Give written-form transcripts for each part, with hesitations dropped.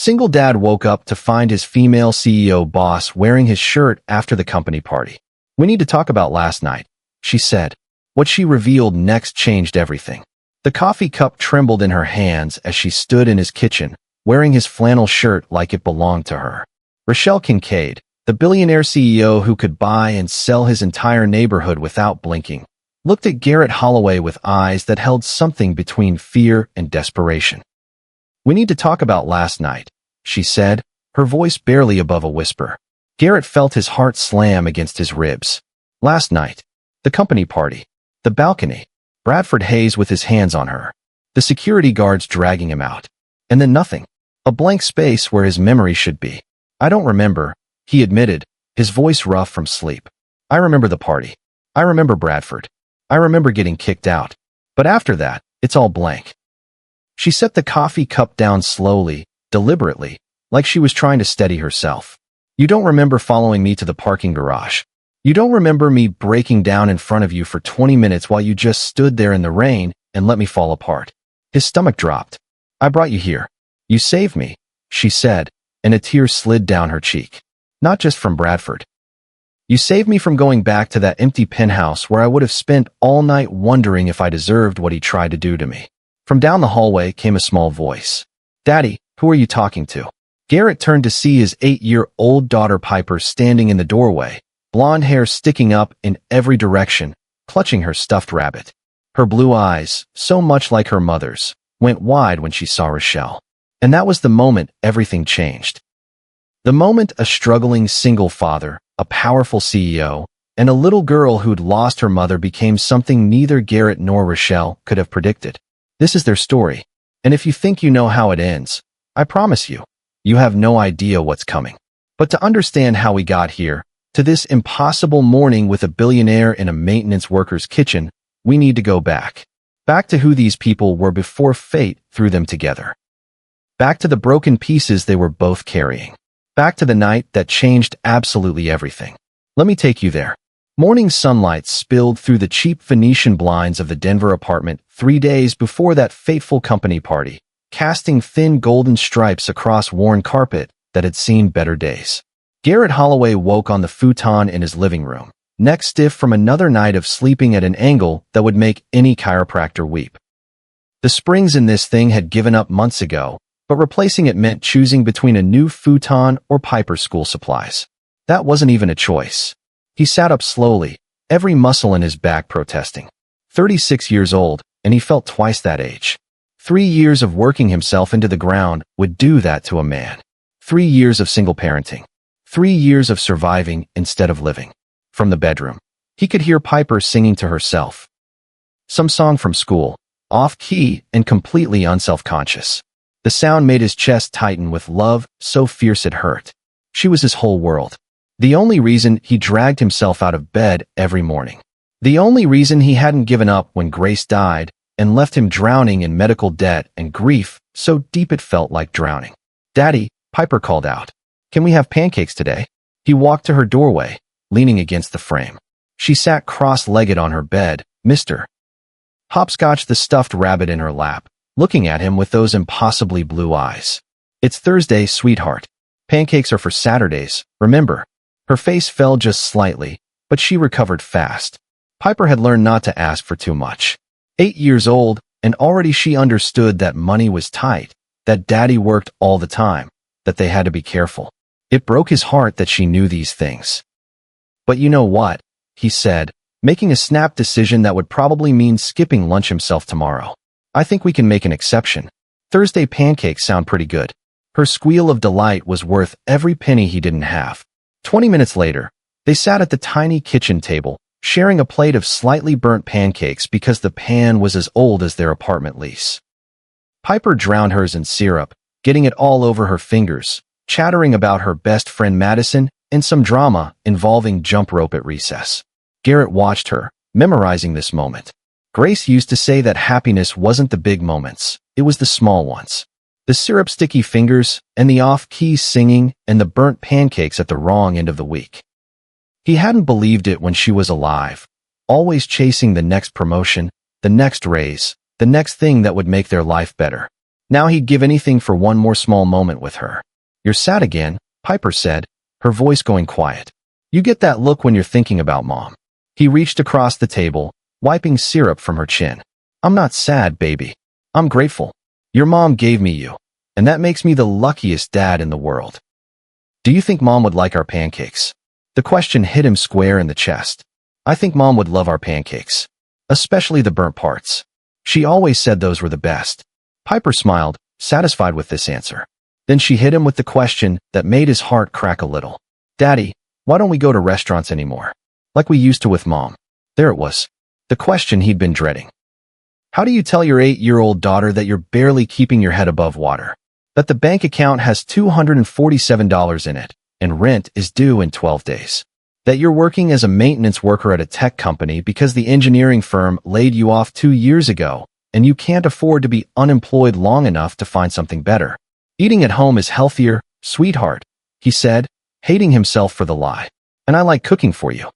Single dad woke up to find his female CEO boss wearing his shirt after the company party. "We need to talk about last night," she said. What she revealed next changed everything. The coffee cup trembled in her hands as she stood in his kitchen, wearing his flannel shirt like it belonged to her. Rochelle Kincaid, the billionaire CEO who could buy and sell his entire neighborhood without blinking, looked at Garrett Holloway with eyes that held something between fear and desperation. "We need to talk about last night," she said, her voice barely above a whisper. Garrett felt his heart slam against his ribs. Last night. The company party. The balcony. Bradford Hayes with his hands on her. The security guards dragging him out. And then nothing. A blank space where his memory should be. "I don't remember," he admitted, his voice rough from sleep. "I remember the party. I remember Bradford. I remember getting kicked out. But after that, it's all blank." She set the coffee cup down slowly, deliberately, like she was trying to steady herself. "You don't remember following me to the parking garage. You don't remember me breaking down in front of you for 20 minutes while you just stood there in the rain and let me fall apart." His stomach dropped. "I brought you here. You saved me," she said, and a tear slid down her cheek. "Not just from Bradford. You saved me from going back to that empty penthouse where I would have spent all night wondering if I deserved what he tried to do to me." From down the hallway came a small voice. "Daddy, who are you talking to?" Garrett turned to see his 8-year-old daughter Piper standing in the doorway, blonde hair sticking up in every direction, clutching her stuffed rabbit. Her blue eyes, so much like her mother's, went wide when she saw Rochelle. And that was the moment everything changed. The moment a struggling single father, a powerful CEO, and a little girl who'd lost her mother became something neither Garrett nor Rochelle could have predicted. This is their story, and if you think you know how it ends, I promise you, you have no idea what's coming. But to understand how we got here, to this impossible morning with a billionaire in a maintenance worker's kitchen, we need to go back. Back to who these people were before fate threw them together. Back to the broken pieces they were both carrying. Back to the night that changed absolutely everything. Let me take you there. Morning sunlight spilled through the cheap Venetian blinds of the Denver apartment 3 days before that fateful company party, casting thin golden stripes across worn carpet that had seen better days. Garrett Holloway woke on the futon in his living room, neck stiff from another night of sleeping at an angle that would make any chiropractor weep. The springs in this thing had given up months ago, but replacing it meant choosing between a new futon or Piper's school supplies. That wasn't even a choice. He sat up slowly, every muscle in his back protesting. 36 years old, and he felt twice that age. 3 years of working himself into the ground would do that to a man. 3 years of single parenting. 3 years of surviving instead of living. From the bedroom, he could hear Piper singing to herself. Some song from school, off-key and completely unself-conscious. The sound made his chest tighten with love so fierce it hurt. She was his whole world. The only reason he dragged himself out of bed every morning. The only reason he hadn't given up when Grace died and left him drowning in medical debt and grief so deep it felt like drowning. "Daddy," Piper called out. "Can we have pancakes today?" He walked to her doorway, leaning against the frame. She sat cross-legged on her bed, Mr. Hopscotch the stuffed rabbit in her lap, looking at him with those impossibly blue eyes. "It's Thursday, sweetheart. Pancakes are for Saturdays, remember?" Her face fell just slightly, but she recovered fast. Piper had learned not to ask for too much. 8 years old, and already she understood that money was tight, that daddy worked all the time, that they had to be careful. It broke his heart that she knew these things. "But you know what?" he said, making a snap decision that would probably mean skipping lunch himself tomorrow. "I think we can make an exception. Thursday pancakes sound pretty good." Her squeal of delight was worth every penny he didn't have. 20 minutes later, they sat at the tiny kitchen table, sharing a plate of slightly burnt pancakes because the pan was as old as their apartment lease. Piper drowned hers in syrup, getting it all over her fingers, chattering about her best friend Madison and some drama involving jump rope at recess. Garrett watched her, memorizing this moment. Grace used to say that happiness wasn't the big moments, it was the small ones. The syrup-sticky fingers, and the off-key singing, and the burnt pancakes at the wrong end of the week. He hadn't believed it when she was alive, always chasing the next promotion, the next raise, the next thing that would make their life better. Now he'd give anything for one more small moment with her. "You're sad again," Piper said, her voice going quiet. "You get that look when you're thinking about Mom." He reached across the table, wiping syrup from her chin. "I'm not sad, baby. I'm grateful. Your mom gave me you, and that makes me the luckiest dad in the world." "Do you think Mom would like our pancakes?" The question hit him square in the chest. "I think Mom would love our pancakes, especially the burnt parts. She always said those were the best." Piper smiled, satisfied with this answer. Then she hit him with the question that made his heart crack a little. "Daddy, why don't we go to restaurants anymore? Like we used to with Mom?" There it was. The question he'd been dreading. How do you tell your 8-year-old daughter that you're barely keeping your head above water? That the bank account has $247 in it, and rent is due in 12 days? That you're working as a maintenance worker at a tech company because the engineering firm laid you off 2 years ago, and you can't afford to be unemployed long enough to find something better? "Eating at home is healthier, sweetheart," he said, hating himself for the lie. "And I like cooking for you.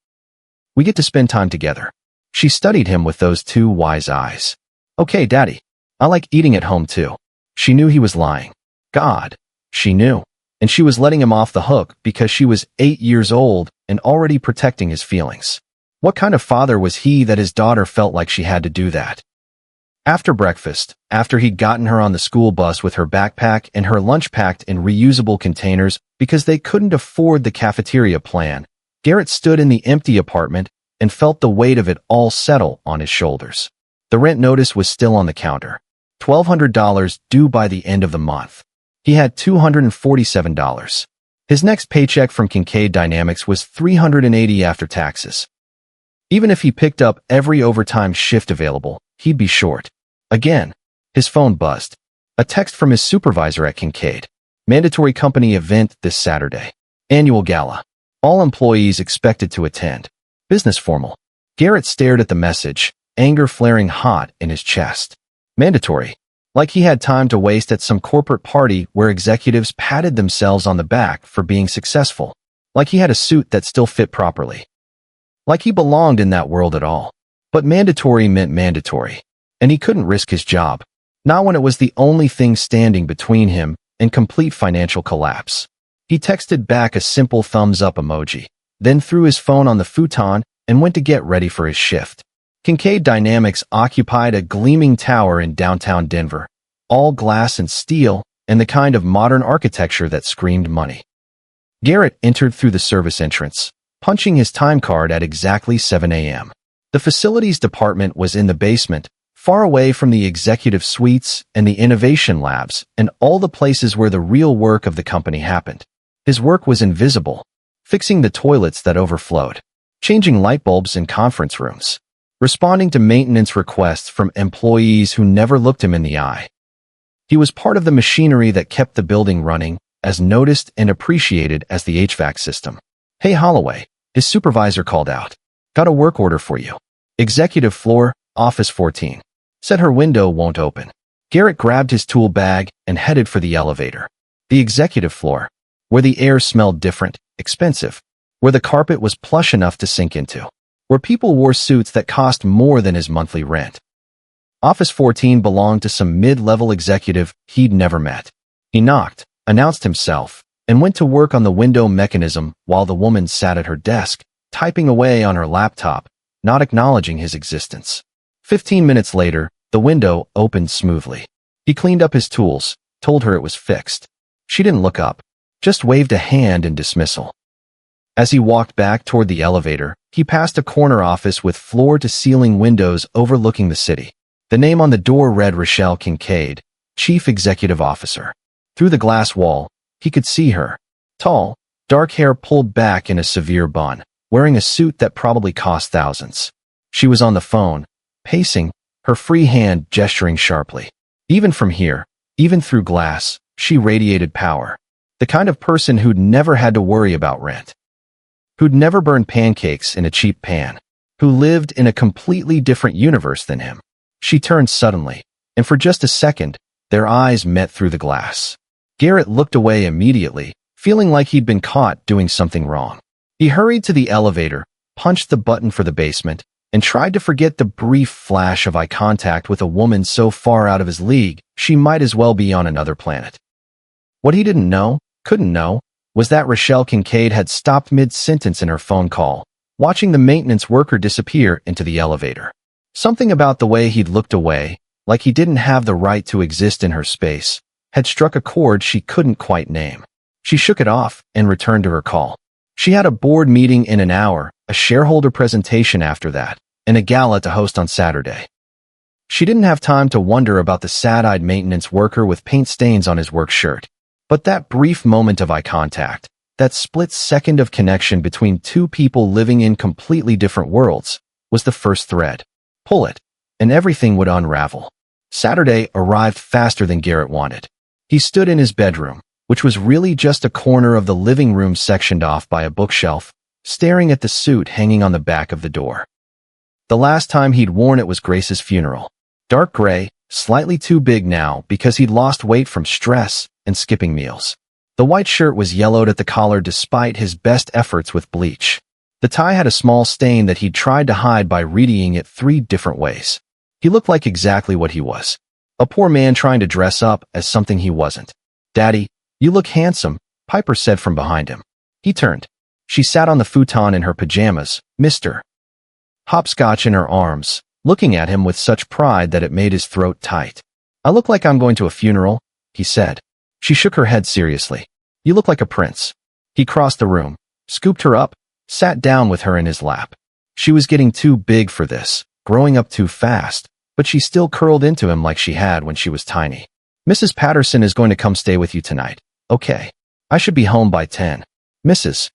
We get to spend time together." She studied him with those two wise eyes. "Okay, Daddy. I like eating at home too." She knew he was lying. God, she knew. And she was letting him off the hook because she was 8 years old and already protecting his feelings. What kind of father was he that his daughter felt like she had to do that? After breakfast, after he'd gotten her on the school bus with her backpack and her lunch packed in reusable containers because they couldn't afford the cafeteria plan, Garrett stood in the empty apartment and felt the weight of it all settle on his shoulders. The rent notice was still on the counter. $1,200 due by the end of the month. He had $247. His next paycheck from Kincaid Dynamics was $380 after taxes. Even if he picked up every overtime shift available, he'd be short. Again, his phone buzzed. A text from his supervisor at Kincaid. "Mandatory company event this Saturday. Annual gala. All employees expected to attend. Business formal." Garrett stared at the message, anger flaring hot in his chest. Mandatory. Like he had time to waste at some corporate party where executives patted themselves on the back for being successful. Like he had a suit that still fit properly. Like he belonged in that world at all. But mandatory meant mandatory. And he couldn't risk his job. Not when it was the only thing standing between him and complete financial collapse. He texted back a simple thumbs-up emoji, then threw his phone on the futon and went to get ready for his shift. Kincaid Dynamics occupied a gleaming tower in downtown Denver, all glass and steel, and the kind of modern architecture that screamed money. Garrett entered through the service entrance, punching his time card at exactly 7 a.m. The facilities department was in the basement, far away from the executive suites and the innovation labs and all the places where the real work of the company happened. His work was invisible, fixing the toilets that overflowed, changing light bulbs in conference rooms, responding to maintenance requests from employees who never looked him in the eye. He was part of the machinery that kept the building running, as noticed and appreciated as the HVAC system. "Hey, Holloway," his supervisor called out. "Got a work order for you. Executive floor, office 14. Said her window won't open." Garrett grabbed his tool bag and headed for the elevator. The executive floor, where the air smelled different, expensive, where the carpet was plush enough to sink into, where people wore suits that cost more than his monthly rent. Office 14 belonged to some mid-level executive he'd never met. He knocked, announced himself, and went to work on the window mechanism while the woman sat at her desk, typing away on her laptop, not acknowledging his existence. 15 minutes later, the window opened smoothly. He cleaned up his tools, told her it was fixed. She didn't look up, just waved a hand in dismissal. As he walked back toward the elevator, he passed a corner office with floor-to-ceiling windows overlooking the city. The name on the door read Rochelle Kincaid, Chief Executive Officer. Through the glass wall, he could see her. Tall, dark hair pulled back in a severe bun, wearing a suit that probably cost thousands. She was on the phone, pacing, her free hand gesturing sharply. Even from here, even through glass, she radiated power. The kind of person who'd never had to worry about rent. Who'd never burned pancakes in a cheap pan. Who lived in a completely different universe than him. She turned suddenly, and for just a second, their eyes met through the glass. Garrett looked away immediately, feeling like he'd been caught doing something wrong. He hurried to the elevator, punched the button for the basement, and tried to forget the brief flash of eye contact with a woman so far out of his league she might as well be on another planet. What he couldn't know, was that Rochelle Kincaid had stopped mid-sentence in her phone call, watching the maintenance worker disappear into the elevator. Something about the way he'd looked away, like he didn't have the right to exist in her space, had struck a chord she couldn't quite name. She shook it off and returned to her call. She had a board meeting in an hour, a shareholder presentation after that, and a gala to host on Saturday. She didn't have time to wonder about the sad-eyed maintenance worker with paint stains on his work shirt. But that brief moment of eye contact, that split second of connection between two people living in completely different worlds, was the first thread. Pull it, and everything would unravel. Saturday arrived faster than Garrett wanted. He stood in his bedroom, which was really just a corner of the living room sectioned off by a bookshelf, staring at the suit hanging on the back of the door. The last time he'd worn it was Grace's funeral. Dark gray, slightly too big now because he'd lost weight from stress and skipping meals. The white shirt was yellowed at the collar despite his best efforts with bleach. The tie had a small stain that he'd tried to hide by readying it 3 different ways. He looked like exactly what he was. A poor man trying to dress up as something he wasn't. "Daddy, you look handsome," Piper said from behind him. He turned. She sat on the futon in her pajamas, Mr. Hopscotch in her arms, looking at him with such pride that it made his throat tight. "I look like I'm going to a funeral," he said. She shook her head seriously. "You look like a prince." He crossed the room, scooped her up, sat down with her in his lap. She was getting too big for this, growing up too fast, but she still curled into him like she had when she was tiny. "Mrs. Patterson is going to come stay with you tonight. Okay. I should be home by 10. Mrs.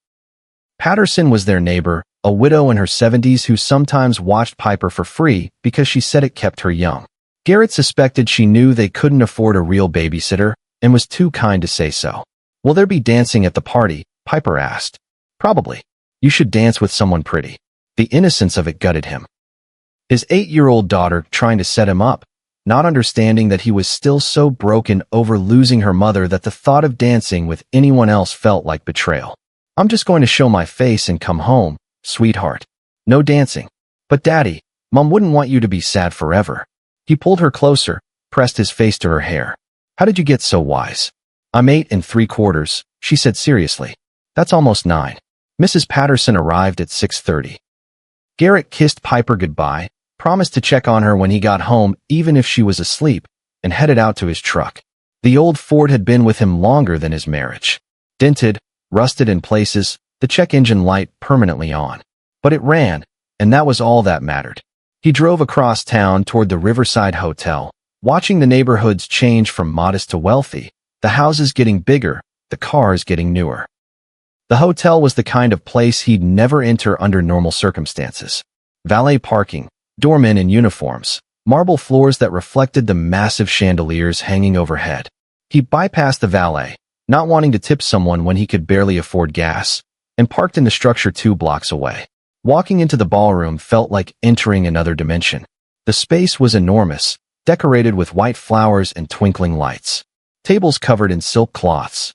Patterson was their neighbor, a widow in her 70s who sometimes watched Piper for free because she said it kept her young. Garrett suspected she knew they couldn't afford a real babysitter and was too kind to say so. "Will there be dancing at the party?" Piper asked. "Probably. You should dance with someone pretty." The innocence of it gutted him. His 8-year-old daughter trying to set him up, not understanding that he was still so broken over losing her mother that the thought of dancing with anyone else felt like betrayal. "I'm just going to show my face and come home, sweetheart. No dancing." "But Daddy, Mom wouldn't want you to be sad forever." He pulled her closer, pressed his face to her hair. "How did you get so wise?" "I'm 8 3/4, she said seriously. "That's almost 9. Mrs. Patterson arrived at 6:30. Garrett kissed Piper goodbye, promised to check on her when he got home even if she was asleep, and headed out to his truck. The old Ford had been with him longer than his marriage. Dented, rusted in places, the check engine light permanently on. But it ran, and that was all that mattered. He drove across town toward the Riverside Hotel, watching the neighborhoods change from modest to wealthy, the houses getting bigger, the cars getting newer. The hotel was the kind of place he'd never enter under normal circumstances. Valet parking, doormen in uniforms, marble floors that reflected the massive chandeliers hanging overhead. He bypassed the valet, not wanting to tip someone when he could barely afford gas, and parked in the structure 2 blocks away. Walking into the ballroom felt like entering another dimension. The space was enormous, decorated with white flowers and twinkling lights. Tables covered in silk cloths.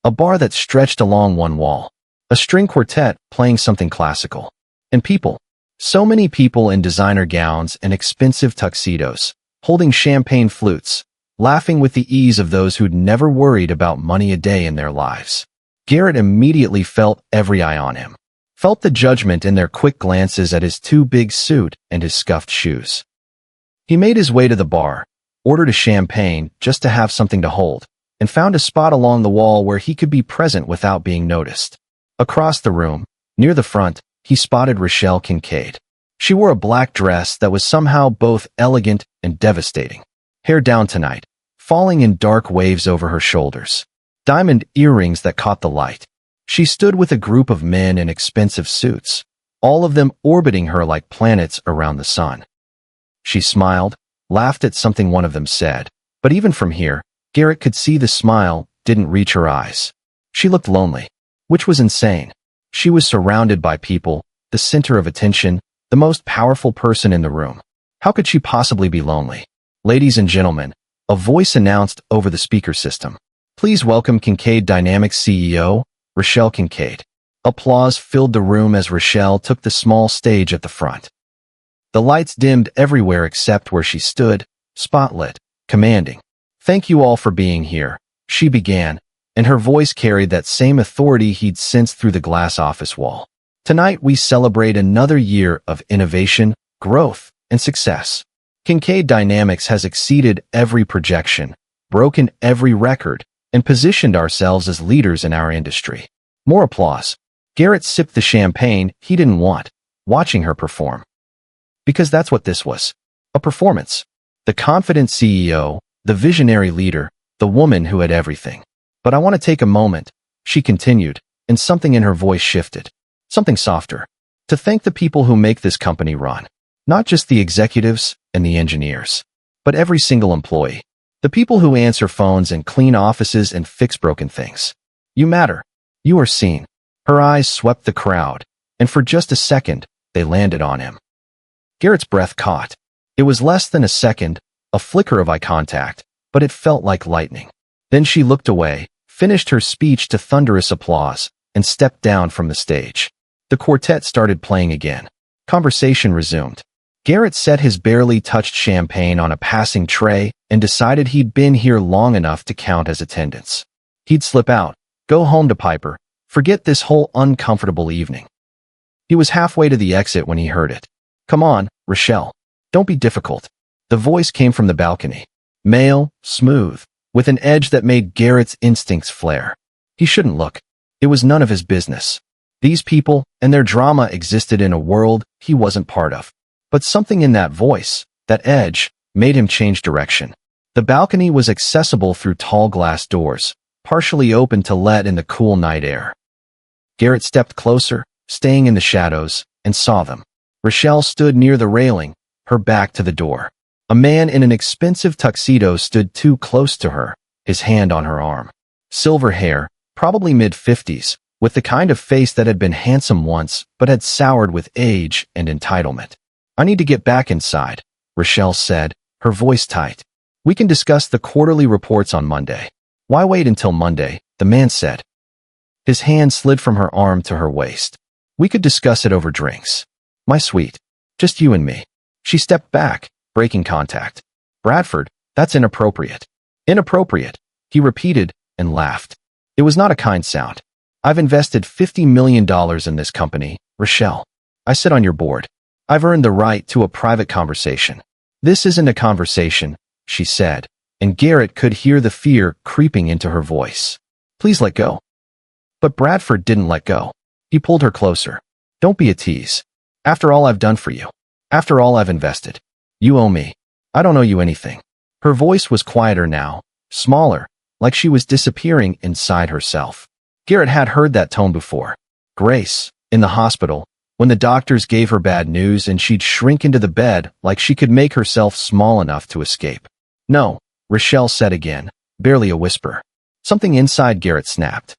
A bar that stretched along one wall. A string quartet playing something classical. And people. So many people in designer gowns and expensive tuxedos, holding champagne flutes, laughing with the ease of those who'd never worried about money a day in their lives. Garrett immediately felt every eye on him. Felt the judgment in their quick glances at his too big suit and his scuffed shoes. He made his way to the bar, ordered a champagne just to have something to hold, and found a spot along the wall where he could be present without being noticed. Across the room, near the front, he spotted Rochelle Kincaid. She wore a black dress that was somehow both elegant and devastating. Hair down tonight, falling in dark waves over her shoulders. Diamond earrings that caught the light. She stood with a group of men in expensive suits, all of them orbiting her like planets around the sun. She smiled, laughed at something one of them said, but even from here, Garrett could see the smile didn't reach her eyes. She looked lonely, which was insane. She was surrounded by people, the center of attention, the most powerful person in the room. How could she possibly be lonely? "Ladies and gentlemen," a voice announced over the speaker system. "Please welcome Kincaid Dynamics CEO, Rochelle Kincaid." Applause filled the room as Rochelle took the small stage at the front. The lights dimmed everywhere except where she stood, spotlit, commanding. "Thank you all for being here," she began, and her voice carried that same authority he'd sensed through the glass office wall. "Tonight we celebrate another year of innovation, growth, and success. Kincaid Dynamics has exceeded every projection, broken every record, and positioned ourselves as leaders in our industry." More applause. Garrett sipped the champagne he didn't want, watching her perform. Because that's what this was. A performance. The confident CEO, the visionary leader, the woman who had everything. "But I want to take a moment," she continued, and something in her voice shifted. Something softer. "To thank the people who make this company run. Not just the executives and the engineers, but every single employee. The people who answer phones and clean offices and fix broken things. You matter. You are seen." Her eyes swept the crowd, and for just a second, they landed on him. Garrett's breath caught. It was less than a second, a flicker of eye contact, but it felt like lightning. Then she looked away, finished her speech to thunderous applause, and stepped down from the stage. The quartet started playing again. Conversation resumed. Garrett set his barely touched champagne on a passing tray and decided he'd been here long enough to count as attendance. He'd slip out, go home to Piper, forget this whole uncomfortable evening. He was halfway to the exit when he heard it. "Come on, Rochelle. Don't be difficult." The voice came from the balcony. Male, smooth, with an edge that made Garrett's instincts flare. He shouldn't look. It was none of his business. These people and their drama existed in a world he wasn't part of. But something in that voice, that edge, made him change direction. The balcony was accessible through tall glass doors, partially open to let in the cool night air. Garrett stepped closer, staying in the shadows, and saw them. Rochelle stood near the railing, her back to the door. A man in an expensive tuxedo stood too close to her, his hand on her arm. Silver hair, probably mid-50s, with the kind of face that had been handsome once but had soured with age and entitlement. "I need to get back inside," Rochelle said, her voice tight. "We can discuss the quarterly reports on Monday." "Why wait until Monday?" the man said. His hand slid from her arm to her waist. "We could discuss it over drinks. My sweet. Just you and me." She stepped back, breaking contact. "Bradford, that's inappropriate." "Inappropriate," he repeated and laughed. It was not a kind sound. "I've invested $50 million in this company, Rochelle. I sit on your board. I've earned the right to a private conversation." "This isn't a conversation," she said, and Garrett could hear the fear creeping into her voice. "Please let go." But Bradford didn't let go. He pulled her closer. "Don't be a tease. After all I've done for you. After all I've invested. You owe me. I don't owe you anything." Her voice was quieter now, smaller, like she was disappearing inside herself. Garrett had heard that tone before. Grace, in the hospital, when the doctors gave her bad news and she'd shrink into the bed like she could make herself small enough to escape. "No," Rochelle said again, barely a whisper. Something inside Garrett snapped.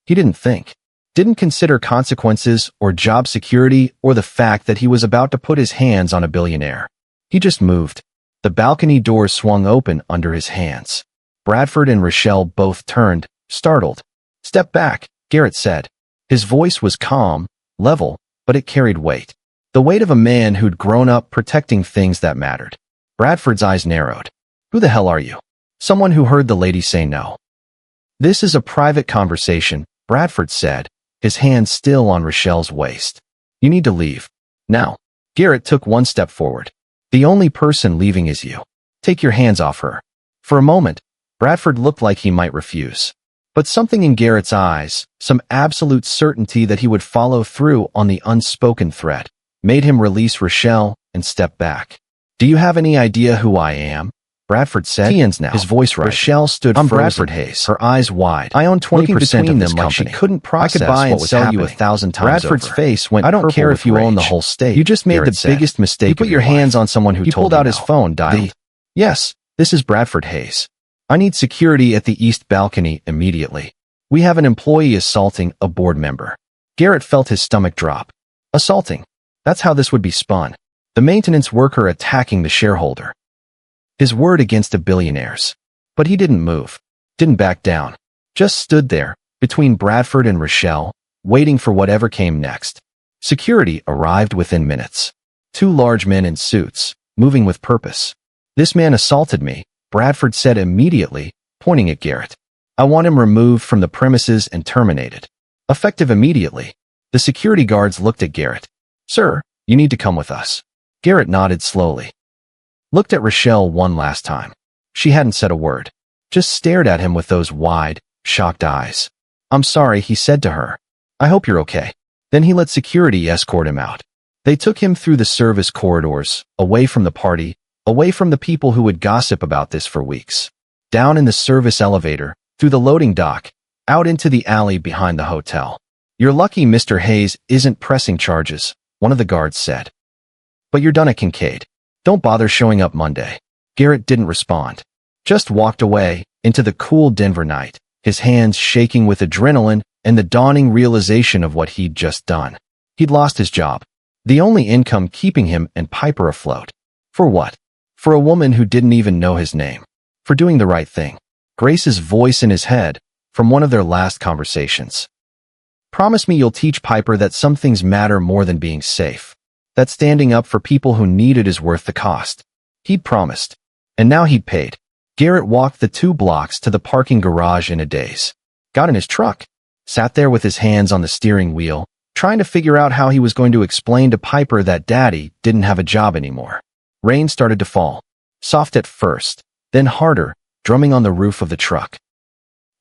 He didn't think. Didn't consider consequences or job security or the fact that he was about to put his hands on a billionaire. He just moved. The balcony doors swung open under his hands. Bradford and Rochelle both turned, startled. "Step back," Garrett said. His voice was calm, level, but it carried weight. The weight of a man who'd grown up protecting things that mattered. Bradford's eyes narrowed. "Who the hell are you?" "Someone who heard the lady say no." "This is a private conversation," Bradford said, his hand still on Rochelle's waist. "You need to leave. Now." Garrett took one step forward. "The only person leaving is you. Take your hands off her." For a moment, Bradford looked like he might refuse. But something in Garrett's eyes, some absolute certainty that he would follow through on the unspoken threat, made him release Rochelle and step back. "Do you have any idea who I am?" Bradford said. "Tians now." His voice rising. Rochelle stood I'm frozen, Bradford Hayes. her eyes wide. "I own 20% of this them like company. she couldn't process I could buy and what was sell happening. you 1,000 times Bradford's over. face went I don't purple care with if you own the rage. whole state. "You just made Garrett the said. biggest mistake You put of your hands life." on someone who He told pulled you out his no. phone, dialed. "Yes, this is Bradford Hayes. I need security at the east balcony immediately. We have an employee assaulting a board member." Garrett felt his stomach drop. Assaulting. That's how this would be spun. The maintenance worker attacking the shareholder. His word against a billionaire's. But he didn't move. Didn't back down. Just stood there, between Bradford and Rochelle, waiting for whatever came next. Security arrived within minutes. Two large men in suits, moving with purpose. "This man assaulted me," Bradford said immediately, pointing at Garrett. "I want him removed from the premises and terminated. Effective immediately." The security guards looked at Garrett. "Sir, you need to come with us." Garrett nodded slowly. Looked at Rochelle one last time. She hadn't said a word. Just stared at him with those wide, shocked eyes. "I'm sorry," he said to her. "I hope you're okay." Then he let security escort him out. They took him through the service corridors, away from the party, away from the people who would gossip about this for weeks. Down in the service elevator, through the loading dock, out into the alley behind the hotel. "You're lucky Mr. Hayes isn't pressing charges," one of the guards said. "But you're done at Kincaid. Don't bother showing up Monday." Garrett didn't respond. Just walked away, into the cool Denver night, his hands shaking with adrenaline and the dawning realization of what he'd just done. He'd lost his job. The only income keeping him and Piper afloat. For what? For a woman who didn't even know his name. For doing the right thing. Grace's voice in his head, from one of their last conversations. "Promise me you'll teach Piper that some things matter more than being safe. That standing up for people who need it is worth the cost." He'd promised. And now he'd paid. Garrett walked the 2 blocks to the parking garage in a daze. Got in his truck. Sat there with his hands on the steering wheel, trying to figure out how he was going to explain to Piper that Daddy didn't have a job anymore. Rain started to fall. Soft at first, then harder, drumming on the roof of the truck.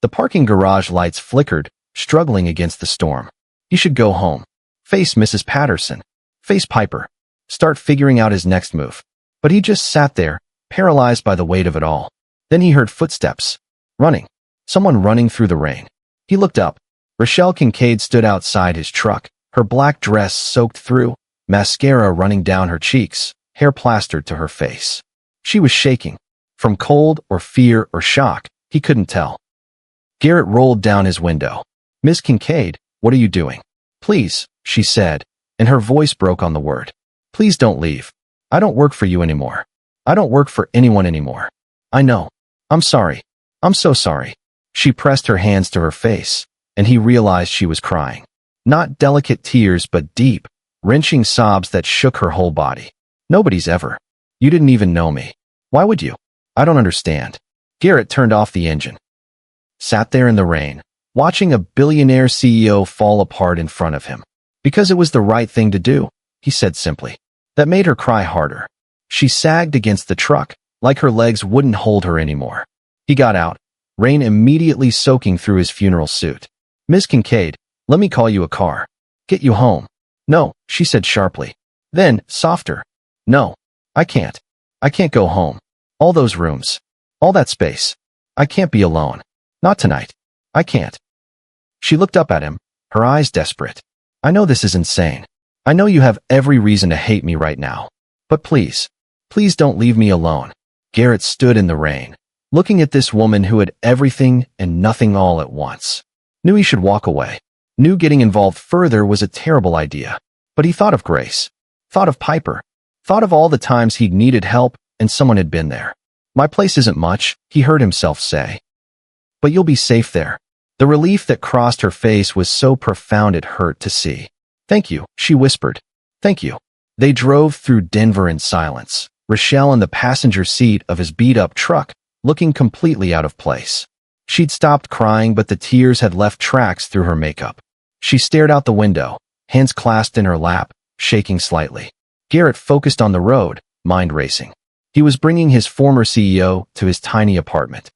The parking garage lights flickered, struggling against the storm. He should go home. Face Mrs. Patterson. Face Piper. Start figuring out his next move. But he just sat there, paralyzed by the weight of it all. Then he heard footsteps. Running. Someone running through the rain. He looked up. Rochelle Kincaid stood outside his truck, her black dress soaked through, mascara running down her cheeks, hair plastered to her face. She was shaking. From cold or fear or shock, he couldn't tell. Garrett rolled down his window. "Miss Kincaid, what are you doing?" "Please," she said, and her voice broke on the word. "Please don't leave. I don't work for you anymore. I don't work for anyone anymore. I know. I'm sorry. I'm so sorry." She pressed her hands to her face, and he realized she was crying. Not delicate tears, but deep, wrenching sobs that shook her whole body. "Nobody's ever. You didn't even know me. Why would you? I don't understand." Garrett turned off the engine. Sat there in the rain, watching a billionaire CEO fall apart in front of him. "Because it was the right thing to do," he said simply. That made her cry harder. She sagged against the truck, like her legs wouldn't hold her anymore. He got out, rain immediately soaking through his funeral suit. "Miss Kincaid, let me call you a car. Get you home." "No," she said sharply. Then, softer. "No, I can't. I can't go home. All those rooms. All that space. I can't be alone. Not tonight. I can't." She looked up at him, her eyes desperate. "I know this is insane. I know you have every reason to hate me right now. But please, please don't leave me alone." Garrett stood in the rain, looking at this woman who had everything and nothing all at once. Knew he should walk away. Knew getting involved further was a terrible idea. But he thought of Grace. Thought of Piper. Thought of all the times he'd needed help and someone had been there. "My place isn't much," he heard himself say. "But you'll be safe there." The relief that crossed her face was so profound it hurt to see. "Thank you," she whispered. "Thank you." They drove through Denver in silence, Rochelle in the passenger seat of his beat-up truck, looking completely out of place. She'd stopped crying, but the tears had left tracks through her makeup. She stared out the window, hands clasped in her lap, shaking slightly. Garrett focused on the road, mind racing. He was bringing his former CEO to his tiny apartment,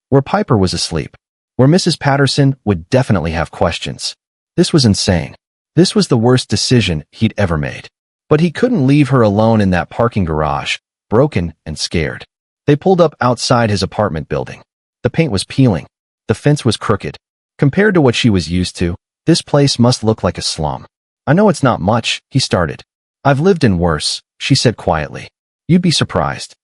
where Piper was asleep, where Mrs. Patterson would definitely have questions. This was insane. This was the worst decision he'd ever made. But he couldn't leave her alone in that parking garage, broken and scared. They pulled up outside his apartment building. The paint was peeling. The fence was crooked. Compared to what she was used to, this place must look like a slum. "I know it's not much," he started. "I've lived in worse," she said quietly. "You'd be surprised."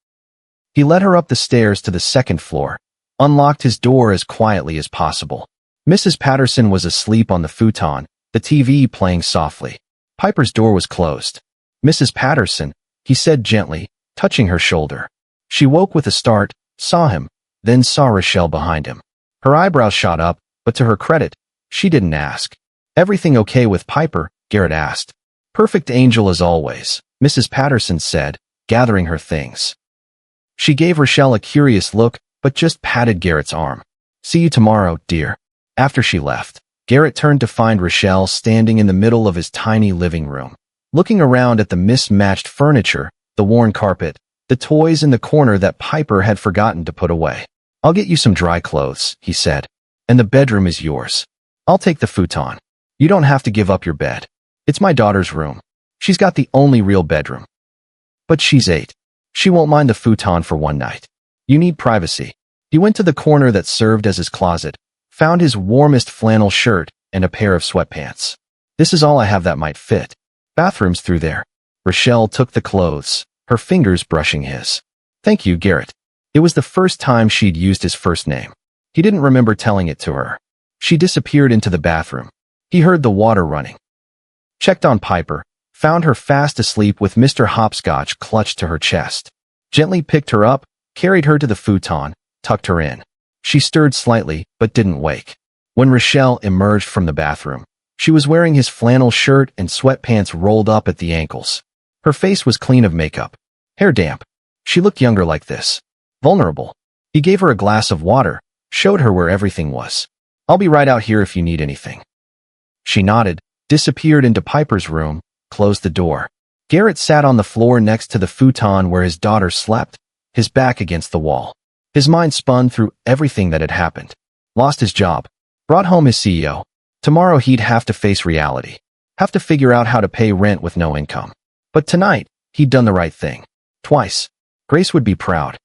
He led her up the stairs to the second floor, unlocked his door as quietly as possible. Mrs. Patterson was asleep on the futon, the TV playing softly. Piper's door was closed. "Mrs. Patterson," he said gently, touching her shoulder. She woke with a start, saw him, then saw Rochelle behind him. Her eyebrows shot up, but to her credit, she didn't ask. "Everything okay with Piper?" Garrett asked. Perfect angel as always, Mrs. Patterson said, gathering her things. She gave Rochelle a curious look, but just patted Garrett's arm. See you tomorrow, dear. After she left, Garrett turned to find Rochelle standing in the middle of his tiny living room, looking around at the mismatched furniture, the worn carpet, the toys in the corner that Piper had forgotten to put away. I'll get you some dry clothes, he said, and the bedroom is yours. I'll take the futon. You don't have to give up your bed. It's my daughter's room. She's got the only real bedroom. But she's 8. She won't mind the futon for one night. You need privacy. He went to the corner that served as his closet, found his warmest flannel shirt and a pair of sweatpants. This is all I have that might fit. Bathroom's through there. Rochelle took the clothes, her fingers brushing his. Thank you, Garrett. It was the first time she'd used his first name. He didn't remember telling it to her. She disappeared into the bathroom. He heard the water running. Checked on Piper, found her fast asleep with Mr. Hopscotch clutched to her chest. Gently picked her up, carried her to the futon, tucked her in. She stirred slightly, but didn't wake. When Rochelle emerged from the bathroom, she was wearing his flannel shirt and sweatpants rolled up at the ankles. Her face was clean of makeup. Hair damp. She looked younger like this. Vulnerable. He gave her a glass of water, showed her where everything was. I'll be right out here if you need anything. She nodded, disappeared into Piper's room, closed the door. Garrett sat on the floor next to the futon where his daughter slept, his back against the wall. His mind spun through everything that had happened. Lost his job. Brought home his CEO. Tomorrow he'd have to face reality. Have to figure out how to pay rent with no income. But tonight, he'd done the right thing. Twice. Grace would be proud.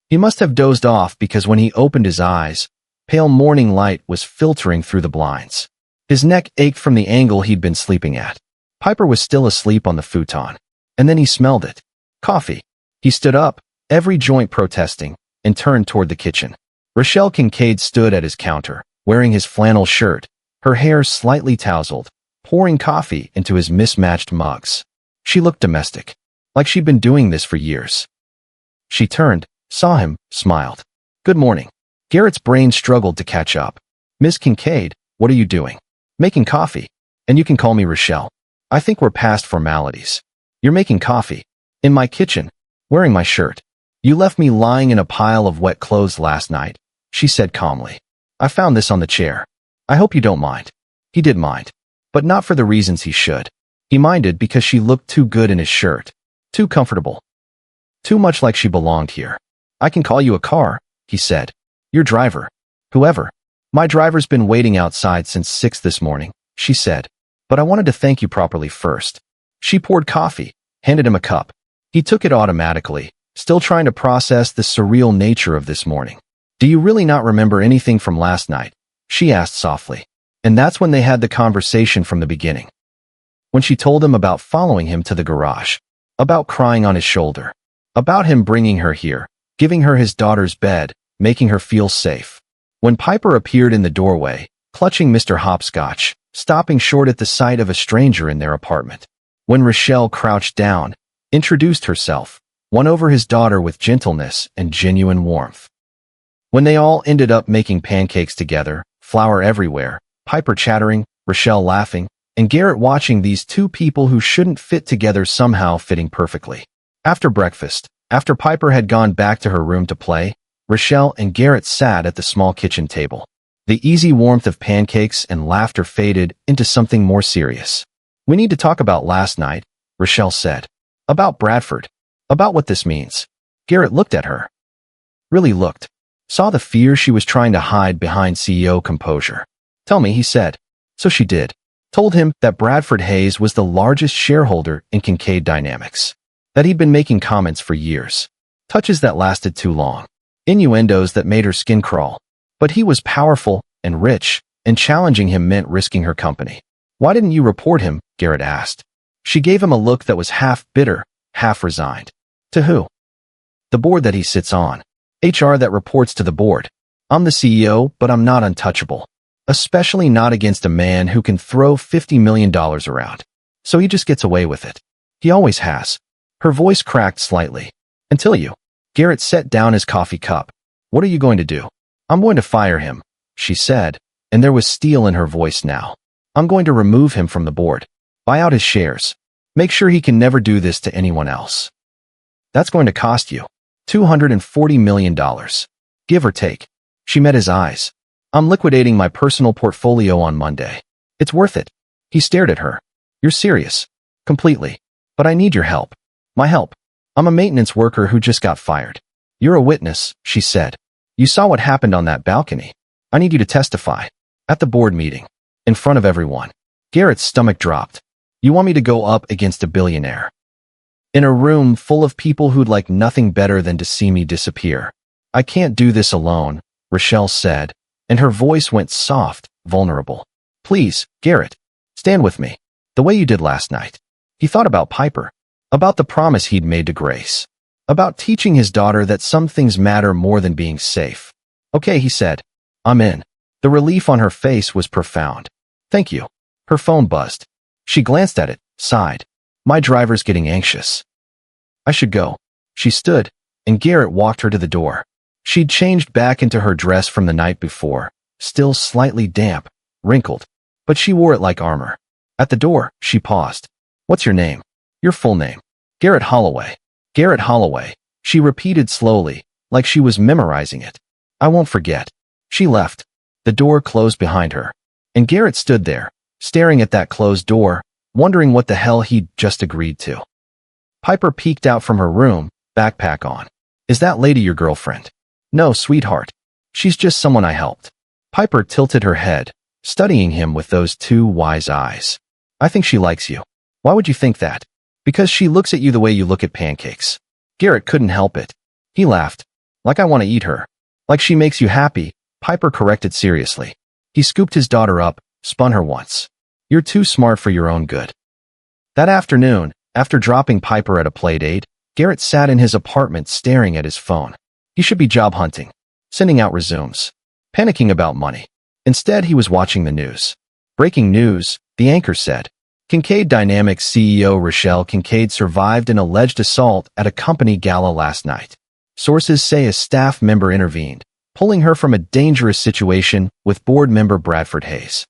He must have dozed off because when he opened his eyes, pale morning light was filtering through the blinds. His neck ached from the angle he'd been sleeping at. Piper was still asleep on the futon. And then he smelled it. Coffee. He stood up, every joint protesting, and turned toward the kitchen. Rochelle Kincaid stood at his counter, wearing his flannel shirt, her hair slightly tousled, pouring coffee into his mismatched mugs. She looked domestic, like she'd been doing this for years. She turned, saw him, smiled. Good morning. Garrett's brain struggled to catch up. Miss Kincaid, what are you doing? Making coffee. And you can call me Rochelle. I think we're past formalities. You're making coffee. In my kitchen. Wearing my shirt. You left me lying in a pile of wet clothes last night, she said calmly. I found this on the chair. I hope you don't mind. He did mind. But not for the reasons he should. He minded because she looked too good in his shirt. Too comfortable. Too much like she belonged here. I can call you a car, he said. Your driver. Whoever. My driver's been waiting outside since 6 this morning, she said. But I wanted to thank you properly first. She poured coffee, handed him a cup. He took it automatically, still trying to process the surreal nature of this morning. Do you really not remember anything from last night? She asked softly. And that's when they had the conversation from the beginning. When she told him about following him to the garage, about crying on his shoulder, about him bringing her here, giving her his daughter's bed, making her feel safe. When Piper appeared in the doorway, clutching Mr. Hopscotch, stopping short at the sight of a stranger in their apartment. When Rochelle crouched down, introduced herself, won over his daughter with gentleness and genuine warmth. When they all ended up making pancakes together, flour everywhere, Piper chattering, Rochelle laughing, and Garrett watching these two people who shouldn't fit together somehow fitting perfectly. After breakfast, after Piper had gone back to her room to play, Rochelle and Garrett sat at the small kitchen table. The easy warmth of pancakes and laughter faded into something more serious. We need to talk about last night, Rochelle said. About Bradford. About what this means. Garrett looked at her. Really looked. Saw the fear she was trying to hide behind CEO composure. Tell me, he said. So she did. Told him that Bradford Hayes was the largest shareholder in Kincaid Dynamics. That he'd been making comments for years. Touches that lasted too long. Innuendos that made her skin crawl. But he was powerful and rich, and challenging him meant risking her company. Why didn't you report him? Garrett asked. She gave him a look that was half bitter, half resigned. To who? The board that he sits on. HR that reports to the board. I'm the CEO, but I'm not untouchable. Especially not against a man who can throw $50 million around. So he just gets away with it. He always has. Her voice cracked slightly. Until you. Garrett set down his coffee cup. What are you going to do? I'm going to fire him, she said, and there was steel in her voice now. I'm going to remove him from the board. Buy out his shares. Make sure he can never do this to anyone else. That's going to cost you $240 million. Give or take. She met his eyes. I'm liquidating my personal portfolio on Monday. It's worth it. He stared at her. You're serious. Completely. But I need your help. My help. I'm a maintenance worker who just got fired. You're a witness, she said. You saw what happened on that balcony. I need you to testify. At the board meeting. In front of everyone. Garrett's stomach dropped. You want me to go up against a billionaire? In a room full of people who'd like nothing better than to see me disappear. I can't do this alone, Rochelle said, and her voice went soft, vulnerable. Please, Garrett, stand with me. The way you did last night. He thought about Piper. About the promise he'd made to Grace. About teaching his daughter that some things matter more than being safe. Okay, he said. I'm in. The relief on her face was profound. Thank you. Her phone buzzed. She glanced at it, sighed. My driver's getting anxious. I should go. She stood, and Garrett walked her to the door. She'd changed back into her dress from the night before, still slightly damp, wrinkled, but she wore it like armor. At the door, she paused. What's your name? Your full name. Garrett Holloway. Garrett Holloway, she repeated slowly, like she was memorizing it. I won't forget. She left. The door closed behind her, and Garrett stood there, staring at that closed door, wondering what the hell he'd just agreed to. Piper peeked out from her room, backpack on. Is that lady your girlfriend? No, sweetheart. She's just someone I helped. Piper tilted her head, studying him with those two wise eyes. I think she likes you. Why would you think that? Because she looks at you the way you look at pancakes. Garrett couldn't help it. He laughed. Like I want to eat her. Like she makes you happy, Piper corrected seriously. He scooped his daughter up, spun her once. You're too smart for your own good. That afternoon, after dropping Piper at a playdate, Garrett sat in his apartment staring at his phone. He should be job hunting, sending out resumes, panicking about money. Instead, he was watching the news. Breaking news, the anchor said. Kincaid Dynamics CEO Rochelle Kincaid survived an alleged assault at a company gala last night. Sources say a staff member intervened, pulling her from a dangerous situation with board member Bradford Hayes.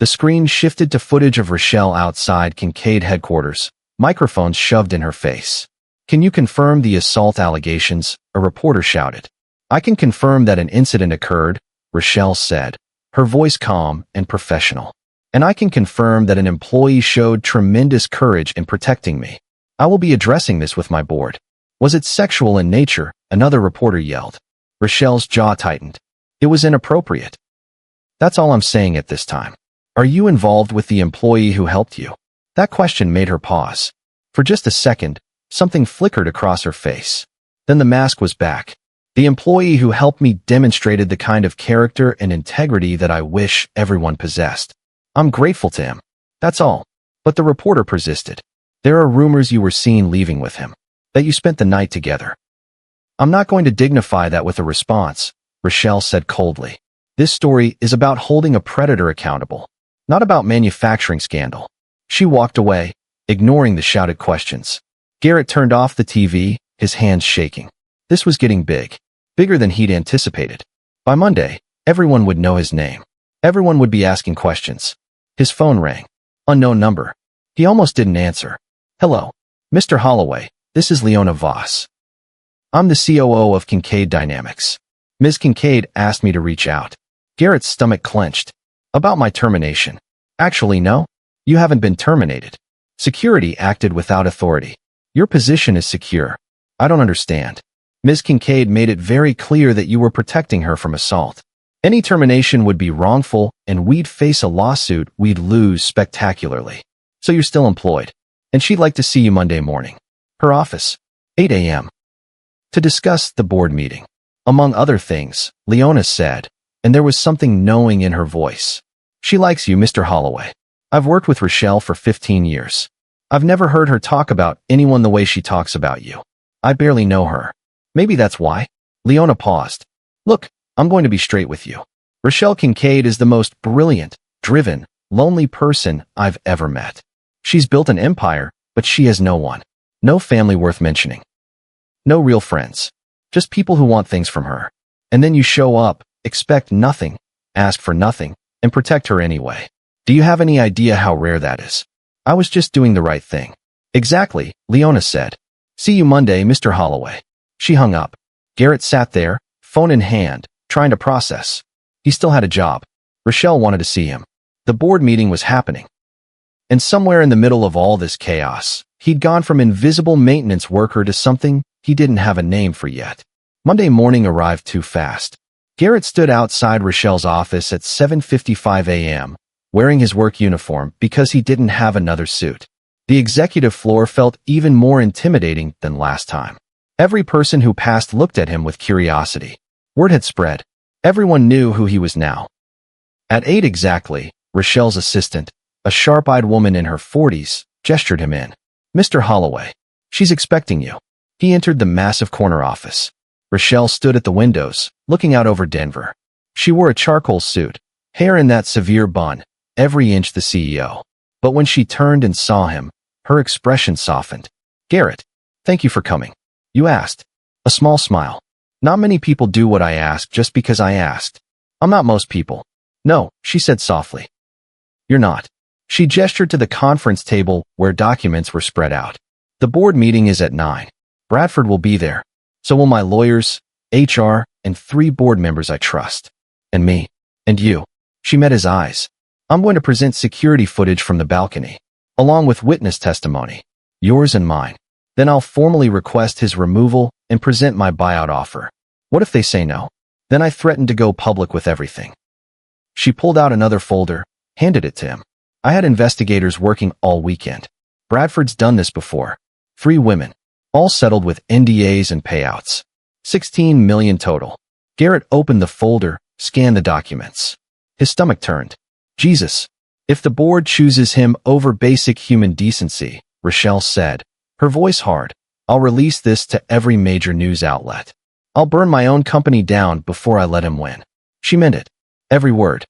The screen shifted to footage of Rochelle outside Kincaid headquarters, microphones shoved in her face. Can you confirm the assault allegations? A reporter shouted. I can confirm that an incident occurred, Rochelle said, her voice calm and professional. And I can confirm that an employee showed tremendous courage in protecting me. I will be addressing this with my board. Was it sexual in nature? Another reporter yelled. Rochelle's jaw tightened. It was inappropriate. That's all I'm saying at this time. Are you involved with the employee who helped you? That question made her pause. For just a second, something flickered across her face. Then the mask was back. The employee who helped me demonstrated the kind of character and integrity that I wish everyone possessed. I'm grateful to him. That's all. But the reporter persisted. There are rumors you were seen leaving with him. That you spent the night together. I'm not going to dignify that with a response, Rochelle said coldly. This story is about holding a predator accountable, not about manufacturing scandal. She walked away, ignoring the shouted questions. Garrett turned off the TV, his hands shaking. This was getting big. Bigger than he'd anticipated. By Monday, everyone would know his name. Everyone would be asking questions. His phone rang. Unknown number. He almost didn't answer. Hello. Mr. Holloway, this is Leona Voss. I'm the COO of Kincaid Dynamics. Ms. Kincaid asked me to reach out. Garrett's stomach clenched. About my termination. Actually, no. You haven't been terminated. Security acted without authority. Your position is secure. I don't understand. Ms. Kincaid made it very clear that you were protecting her from assault. Any termination would be wrongful, and we'd face a lawsuit we'd lose spectacularly. So you're still employed. And she'd like to see you Monday morning. Her office. 8 a.m. To discuss the board meeting. Among other things, Leona said, and there was something knowing in her voice. She likes you, Mr. Holloway. I've worked with Rochelle for 15 years. I've never heard her talk about anyone the way she talks about you. I barely know her. Maybe that's why. Leona paused. Look, I'm going to be straight with you. Rochelle Kincaid is the most brilliant, driven, lonely person I've ever met. She's built an empire, but she has no one. No family worth mentioning. No real friends. Just people who want things from her. And then you show up, expect nothing, ask for nothing, and protect her anyway. Do you have any idea how rare that is? I was just doing the right thing. Exactly, Leona said. See you Monday, Mr. Holloway. She hung up. Garrett sat there, phone in hand, trying to process. He still had a job. Rochelle wanted to see him. The board meeting was happening. And somewhere in the middle of all this chaos, he'd gone from invisible maintenance worker to something he didn't have a name for yet. Monday morning arrived too fast. Garrett stood outside Rochelle's office at 7:55 a.m., wearing his work uniform because he didn't have another suit. The executive floor felt even more intimidating than last time. Every person who passed looked at him with curiosity. Word had spread. Everyone knew who he was now. At 8 exactly, Rochelle's assistant, a sharp-eyed woman in her 40s, gestured him in. Mr. Holloway, she's expecting you. He entered the massive corner office. Rochelle stood at the windows, looking out over Denver. She wore a charcoal suit, hair in that severe bun, every inch the CEO. But when she turned and saw him, her expression softened. Garrett, thank you for coming. You asked. A small smile. Not many people do what I ask just because I asked. I'm not most people. No, she said softly. You're not. She gestured to the conference table where documents were spread out. The board meeting is at 9. Bradford will be there. So will my lawyers, HR, and 3 board members I trust. And me. And you. She met his eyes. I'm going to present security footage from the balcony, along with witness testimony. Yours and mine. Then I'll formally request his removal and present my buyout offer. What if they say no? Then I threaten to go public with everything. She pulled out another folder, handed it to him. I had investigators working all weekend. Bradford's done this before. 3 women, all settled with NDAs and payouts. 16 million total. Garrett opened the folder, scanned the documents. His stomach turned. Jesus. If the board chooses him over basic human decency, Rochelle said, her voice hard, I'll release this to every major news outlet. I'll burn my own company down before I let him win. She meant it. Every word.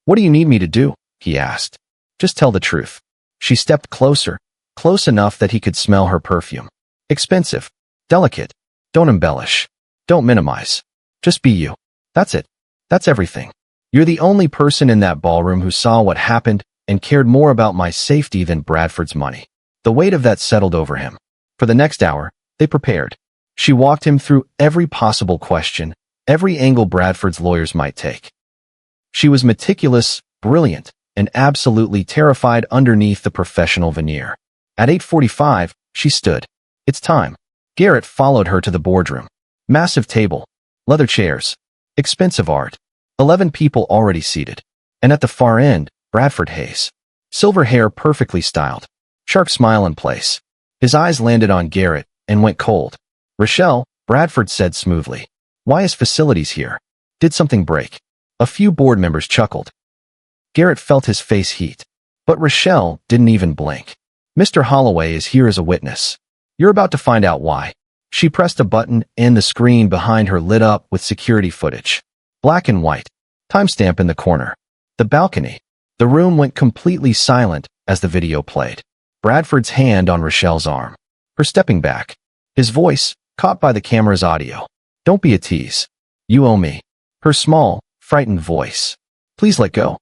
What do you need me to do? He asked. Just tell the truth. She stepped closer, close enough that he could smell her perfume. Expensive. Delicate. Don't embellish. Don't minimize. Just be you. That's it. That's everything. You're the only person in that ballroom who saw what happened and cared more about my safety than Bradford's money. The weight of that settled over him. For the next hour, they prepared. She walked him through every possible question, every angle Bradford's lawyers might take. She was meticulous, brilliant, and absolutely terrified underneath the professional veneer. At 8:45, she stood. It's time. Garrett followed her to the boardroom. Massive table. Leather chairs. Expensive art. 11 people already seated. And at the far end, Bradford Hayes. Silver hair perfectly styled. Sharp smile in place. His eyes landed on Garrett and went cold. Rochelle, Bradford said smoothly. Why is facilities here? Did something break? A few board members chuckled. Garrett felt his face heat. But Rochelle didn't even blink. Mr. Holloway is here as a witness. You're about to find out why. She pressed a button and the screen behind her lit up with security footage. Black and white. Timestamp in the corner. The balcony. The room went completely silent as the video played. Bradford's hand on Rochelle's arm. Her stepping back. His voice, caught by the camera's audio. Don't be a tease. You owe me. Her small, frightened voice. Please let go.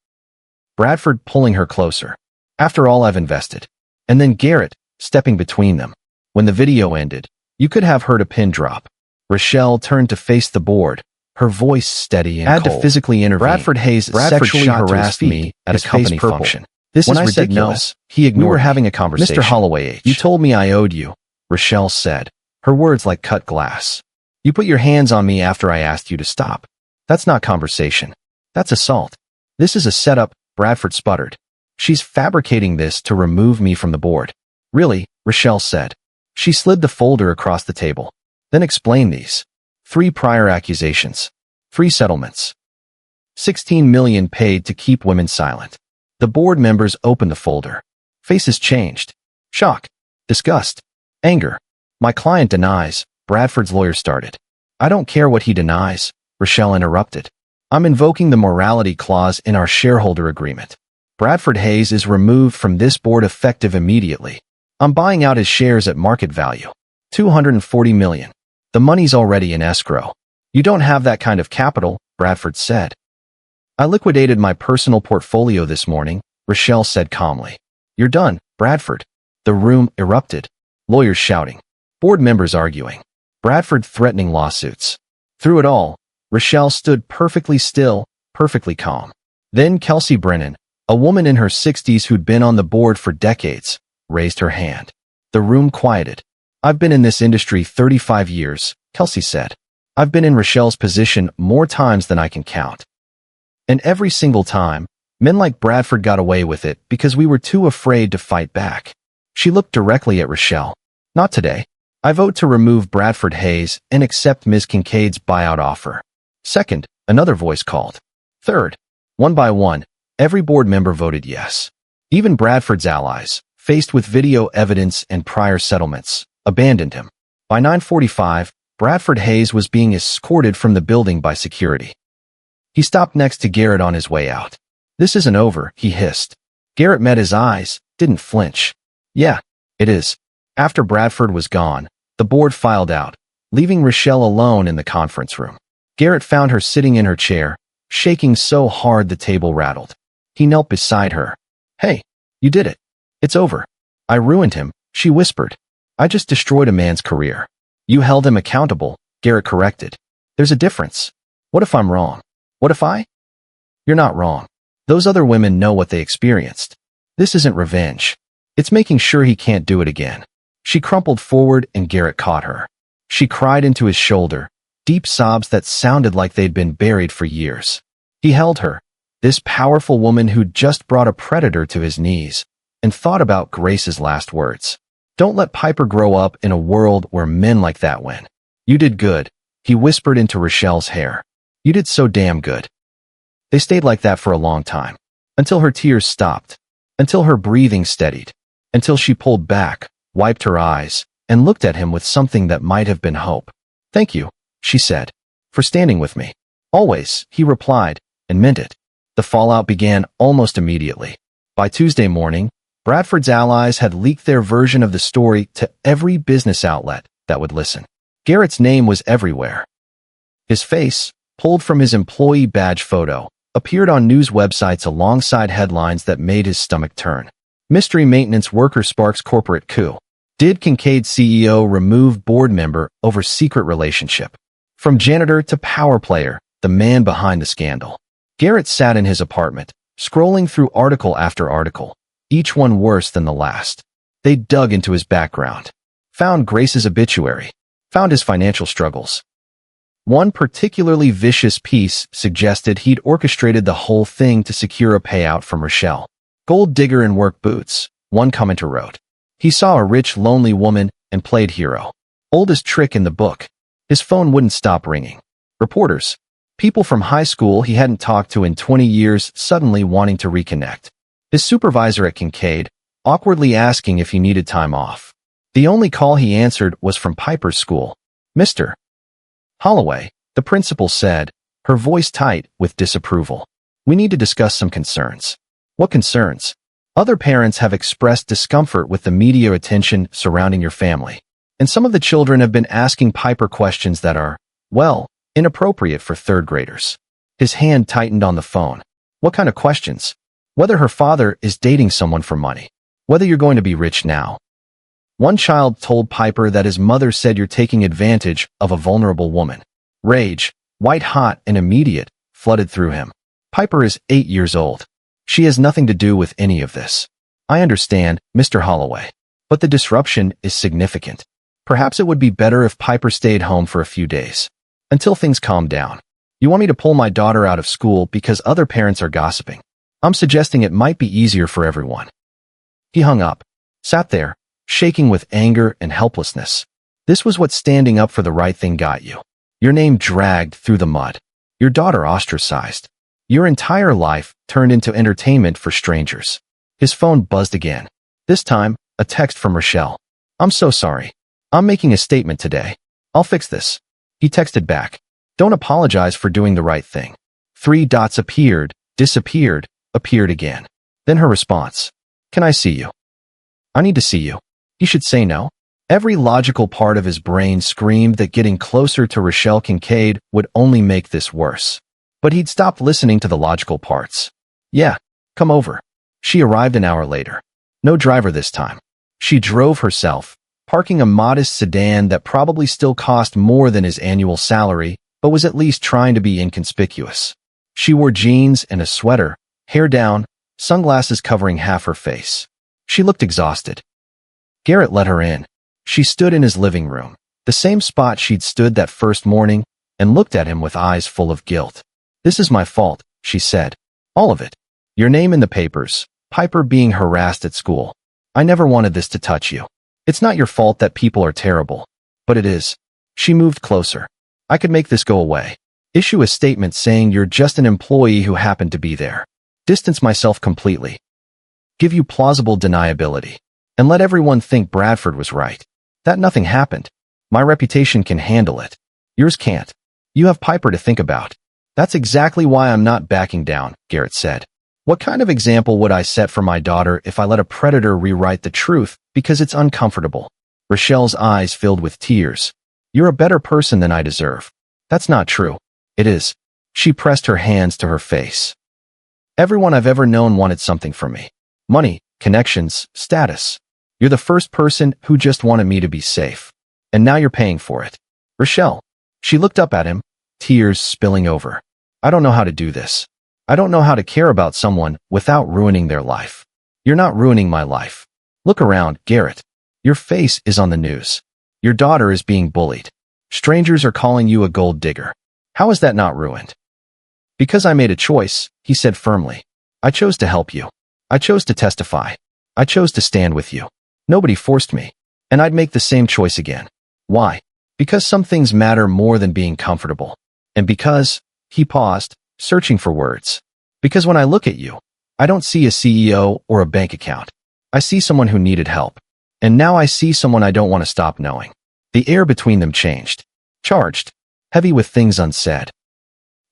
Bradford pulling her closer. After all I've invested. And then Garrett, stepping between them. When the video ended, you could have heard a pin drop. Rochelle turned to face the board, her voice steady and cold. Had to physically intervene. Bradford Hayes sexually harassed me at a company function. This is ridiculous. When I said no, he ignored. We were having a conversation. Mr. Holloway H. You told me I owed you, Rochelle said, her words like cut glass. You put your hands on me after I asked you to stop. That's not conversation. That's assault. This is a setup, Bradford sputtered. She's fabricating this to remove me from the board. Really, Rochelle said. She slid the folder across the table. Then explain these. 3 prior accusations. 3 settlements. 16 million paid to keep women silent. The board members opened the folder. Faces changed. Shock. Disgust. Anger. My client denies, Bradford's lawyer started. I don't care what he denies, Rochelle interrupted. I'm invoking the morality clause in our shareholder agreement. Bradford Hayes is removed from this board effective immediately. I'm buying out his shares at market value. $240 million. The money's already in escrow. You don't have that kind of capital, Bradford said. I liquidated my personal portfolio this morning, Rochelle said calmly. You're done, Bradford. The room erupted. Lawyers shouting. Board members arguing. Bradford threatening lawsuits. Through it all, Rochelle stood perfectly still, perfectly calm. Then Kelsey Brennan, a woman in her 60s who'd been on the board for decades, raised her hand. The room quieted. I've been in this industry 35 years, Kelsey said. I've been in Rochelle's position more times than I can count. And every single time, men like Bradford got away with it because we were too afraid to fight back. She looked directly at Rochelle. Not today. I vote to remove Bradford Hayes and accept Ms. Kincaid's buyout offer. Second, another voice called. Third, one by one, every board member voted yes. Even Bradford's allies, faced with video evidence and prior settlements, abandoned him. By 9:45, Bradford Hayes was being escorted from the building by security. He stopped next to Garrett on his way out. This isn't over, he hissed. Garrett met his eyes, didn't flinch. Yeah, it is. After Bradford was gone, the board filed out, leaving Rochelle alone in the conference room. Garrett found her sitting in her chair, shaking so hard the table rattled. He knelt beside her. Hey, you did it. It's over. I ruined him, she whispered. I just destroyed a man's career. You held him accountable, Garrett corrected. There's a difference. What if I'm wrong? What if I? You're not wrong. Those other women know what they experienced. This isn't revenge. It's making sure he can't do it again. She crumpled forward and Garrett caught her. She cried into his shoulder, deep sobs that sounded like they'd been buried for years. He held her, this powerful woman who'd just brought a predator to his knees, and thought about Grace's last words. Don't let Piper grow up in a world where men like that win. You did good, he whispered into Rochelle's hair. You did so damn good. They stayed like that for a long time, until her tears stopped, until her breathing steadied, until she pulled back, wiped her eyes, and looked at him with something that might have been hope. Thank you, she said, for standing with me. Always, he replied, and meant it. The fallout began almost immediately. By Tuesday morning, Bradford's allies had leaked their version of the story to every business outlet that would listen. Garrett's name was everywhere. His face, pulled from his employee badge photo, appeared on news websites alongside headlines that made his stomach turn. Mystery maintenance worker sparks corporate coup. Did Kincaid CEO remove board member over secret relationship? From janitor to power player, the man behind the scandal. Garrett sat in his apartment, scrolling through article after article, each one worse than the last. They dug into his background, found Grace's obituary, found his financial struggles. One particularly vicious piece suggested he'd orchestrated the whole thing to secure a payout from Rochelle. Gold digger in work boots, one commenter wrote. He saw a rich, lonely woman and played hero. Oldest trick in the book. His phone wouldn't stop ringing. Reporters, people from high school he hadn't talked to in 20 years suddenly wanting to reconnect. His supervisor at Kincaid, awkwardly asking if he needed time off. The only call he answered was from Piper's school. Mr. Holloway, the principal said, her voice tight with disapproval. We need to discuss some concerns. What concerns? Other parents have expressed discomfort with the media attention surrounding your family. And some of the children have been asking Piper questions that are, well, inappropriate for third graders. His hand tightened on the phone. What kind of questions? Whether her father is dating someone for money. Whether you're going to be rich now. One child told Piper that his mother said you're taking advantage of a vulnerable woman. Rage, white hot and immediate, flooded through him. Piper is 8 years old. She has nothing to do with any of this. I understand, Mr. Holloway. But the disruption is significant. Perhaps it would be better if Piper stayed home for a few days. Until things calm down. You want me to pull my daughter out of school because other parents are gossiping. I'm suggesting it might be easier for everyone. He hung up, sat there, shaking with anger and helplessness. This was what standing up for the right thing got you. Your name dragged through the mud. Your daughter ostracized. Your entire life turned into entertainment for strangers. His phone buzzed again. This time, a text from Rochelle. I'm so sorry. I'm making a statement today. I'll fix this. He texted back. Don't apologize for doing the right thing. 3 dots appeared, disappeared, appeared again. Then her response. Can I see you? I need to see you. He should say no. Every logical part of his brain screamed that getting closer to Rochelle Kincaid would only make this worse. But he'd stopped listening to the logical parts. Yeah, come over. She arrived an hour later. No driver this time. She drove herself, parking a modest sedan that probably still cost more than his annual salary, but was at least trying to be inconspicuous. She wore jeans and a sweater, hair down, sunglasses covering half her face. She looked exhausted. Garrett let her in. She stood in his living room, the same spot she'd stood that first morning, and looked at him with eyes full of guilt. "This is my fault," she said. "All of it. Your name in the papers, Piper being harassed at school. I never wanted this to touch you. It's not your fault that people are terrible. But it is." She moved closer. "I could make this go away. Issue a statement saying you're just an employee who happened to be there. Distance myself completely. Give you plausible deniability. And let everyone think Bradford was right. That nothing happened. My reputation can handle it. Yours can't. You have Piper to think about." "That's exactly why I'm not backing down," Garrett said. "What kind of example would I set for my daughter if I let a predator rewrite the truth because it's uncomfortable?" Rochelle's eyes filled with tears. "You're a better person than I deserve." "That's not true." "It is." She pressed her hands to her face. "Everyone I've ever known wanted something from me. Money, connections, status. You're the first person who just wanted me to be safe. And now you're paying for it." "Rochelle." She looked up at him, tears spilling over. "I don't know how to do this. I don't know how to care about someone without ruining their life. You're not ruining my life. Look around, Garrett. Your face is on the news. Your daughter is being bullied. Strangers are calling you a gold digger. How is that not ruined?" "Because I made a choice," he said firmly. "I chose to help you. I chose to testify. I chose to stand with you. Nobody forced me. And I'd make the same choice again. Why? Because some things matter more than being comfortable. And because," he paused, searching for words, "because when I look at you, I don't see a CEO or a bank account. I see someone who needed help. And now I see someone I don't want to stop knowing." The air between them changed. Charged. Heavy with things unsaid.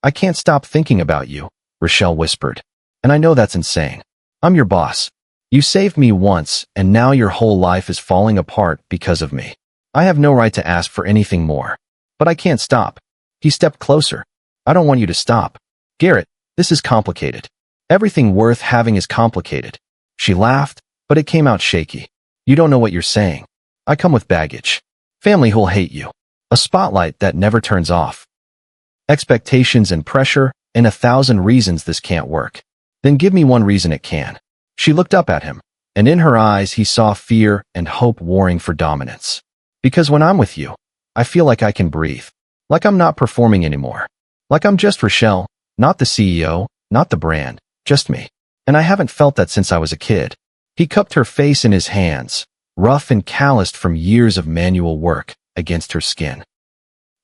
"I can't stop thinking about you," Rochelle whispered. "And I know that's insane. I'm your boss. You saved me once, and now your whole life is falling apart because of me. I have no right to ask for anything more. But I can't stop." He stepped closer. "I don't want you to stop. Garrett, this is complicated. Everything worth having is complicated." She laughed, but it came out shaky. "You don't know what you're saying. I come with baggage. Family who'll hate you. A spotlight that never turns off. Expectations and pressure, and 1,000 reasons this can't work. Then give me one reason it can." She looked up at him, and in her eyes he saw fear and hope warring for dominance. "Because when I'm with you, I feel like I can breathe. Like I'm not performing anymore. Like I'm just Rochelle, not the CEO, not the brand, just me. And I haven't felt that since I was a kid." He cupped her face in his hands, rough and calloused from years of manual work, against her skin.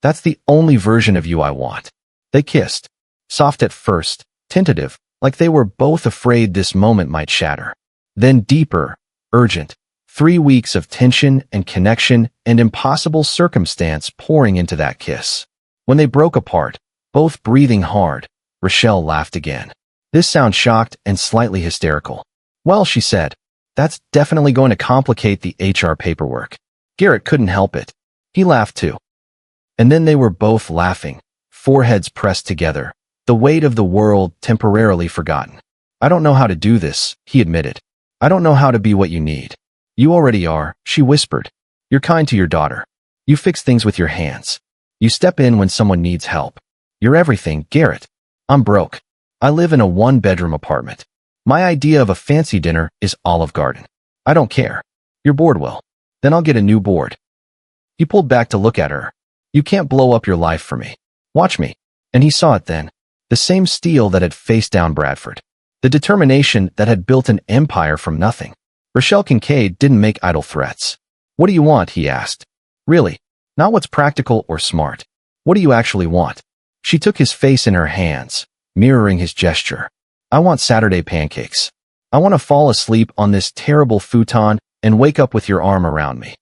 "That's the only version of you I want." They kissed. Soft at first, tentative, like they were both afraid this moment might shatter. Then deeper, urgent. 3 weeks of tension and connection and impossible circumstance pouring into that kiss. When they broke apart, both breathing hard, Rochelle laughed again. This sounds shocked and slightly hysterical. "Well," she said, "that's definitely going to complicate the HR paperwork." Garrett couldn't help it. He laughed too. And then they were both laughing, foreheads pressed together, the weight of the world temporarily forgotten. "I don't know how to do this," he admitted. "I don't know how to be what you need." "You already are," she whispered. "You're kind to your daughter. You fix things with your hands. You step in when someone needs help. You're everything, Garrett. I'm broke. I live in a 1-bedroom apartment. My idea of a fancy dinner is Olive Garden. I don't care. Your board will. Then I'll get a new board." He pulled back to look at her. "You can't blow up your life for me. Watch me." And he saw it then. The same steel that had faced down Bradford. The determination that had built an empire from nothing. Rochelle Kincaid didn't make idle threats. "What do you want?" he asked. "Really? Not what's practical or smart. What do you actually want?" She took his face in her hands, mirroring his gesture. "I want Saturday pancakes. I want to fall asleep on this terrible futon and wake up with your arm around me.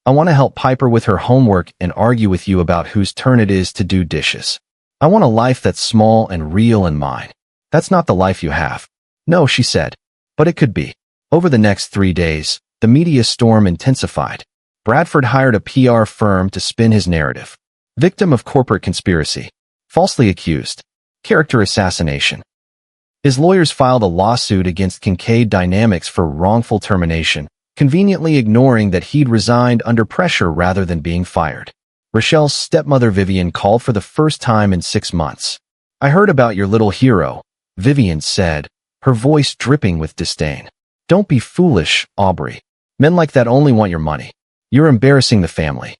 I want to help Piper with her homework and argue with you about whose turn it is to do dishes. I want a life that's small and real and mine. That's not the life you have." "No," she said. "But it could be." Over the next 3 days, the media storm intensified. Bradford hired a PR firm to spin his narrative. Victim of corporate conspiracy. Falsely accused. Character assassination. His lawyers filed a lawsuit against Kincaid Dynamics for wrongful termination, conveniently ignoring that he'd resigned under pressure rather than being fired. Rochelle's stepmother Vivian called for the first time in 6 months. "I heard about your little hero," Vivian said, her voice dripping with disdain. "Don't be foolish, Aubrey. Men like that only want your money. You're embarrassing the family."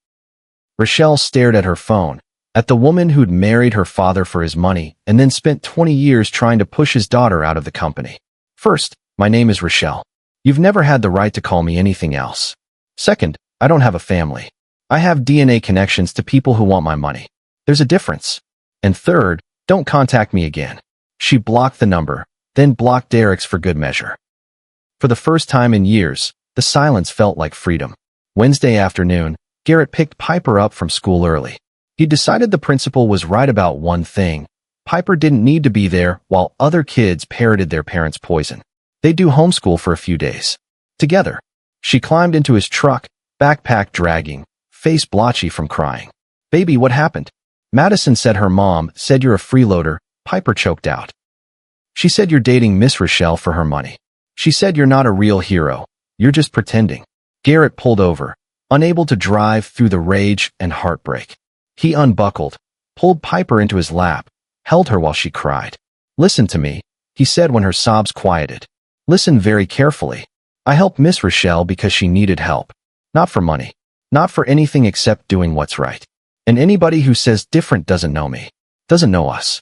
Rochelle stared at her phone, at the woman who'd married her father for his money and then spent 20 years trying to push his daughter out of the company. "First, my name is Rochelle. You've never had the right to call me anything else. Second, I don't have a family. I have DNA connections to people who want my money. There's a difference. And third, don't contact me again." She blocked the number, then blocked Derek's for good measure. For the first time in years, the silence felt like freedom. Wednesday afternoon, Garrett picked Piper up from school early. He decided the principal was right about one thing. Piper didn't need to be there while other kids parroted their parents' poison. They'd do homeschool for a few days. Together, she climbed into his truck, backpack dragging, face blotchy from crying. "Baby, what happened?" "Madison said her mom said you're a freeloader," Piper choked out. "She said you're dating Miss Rochelle for her money. She said you're not a real hero. You're just pretending." Garrett pulled over, unable to drive through the rage and heartbreak. He unbuckled, pulled Piper into his lap, held her while she cried. "Listen to me," he said when her sobs quieted. "Listen very carefully. I helped Miss Rochelle because she needed help. Not for money. Not for anything except doing what's right. And anybody who says different doesn't know me. Doesn't know us."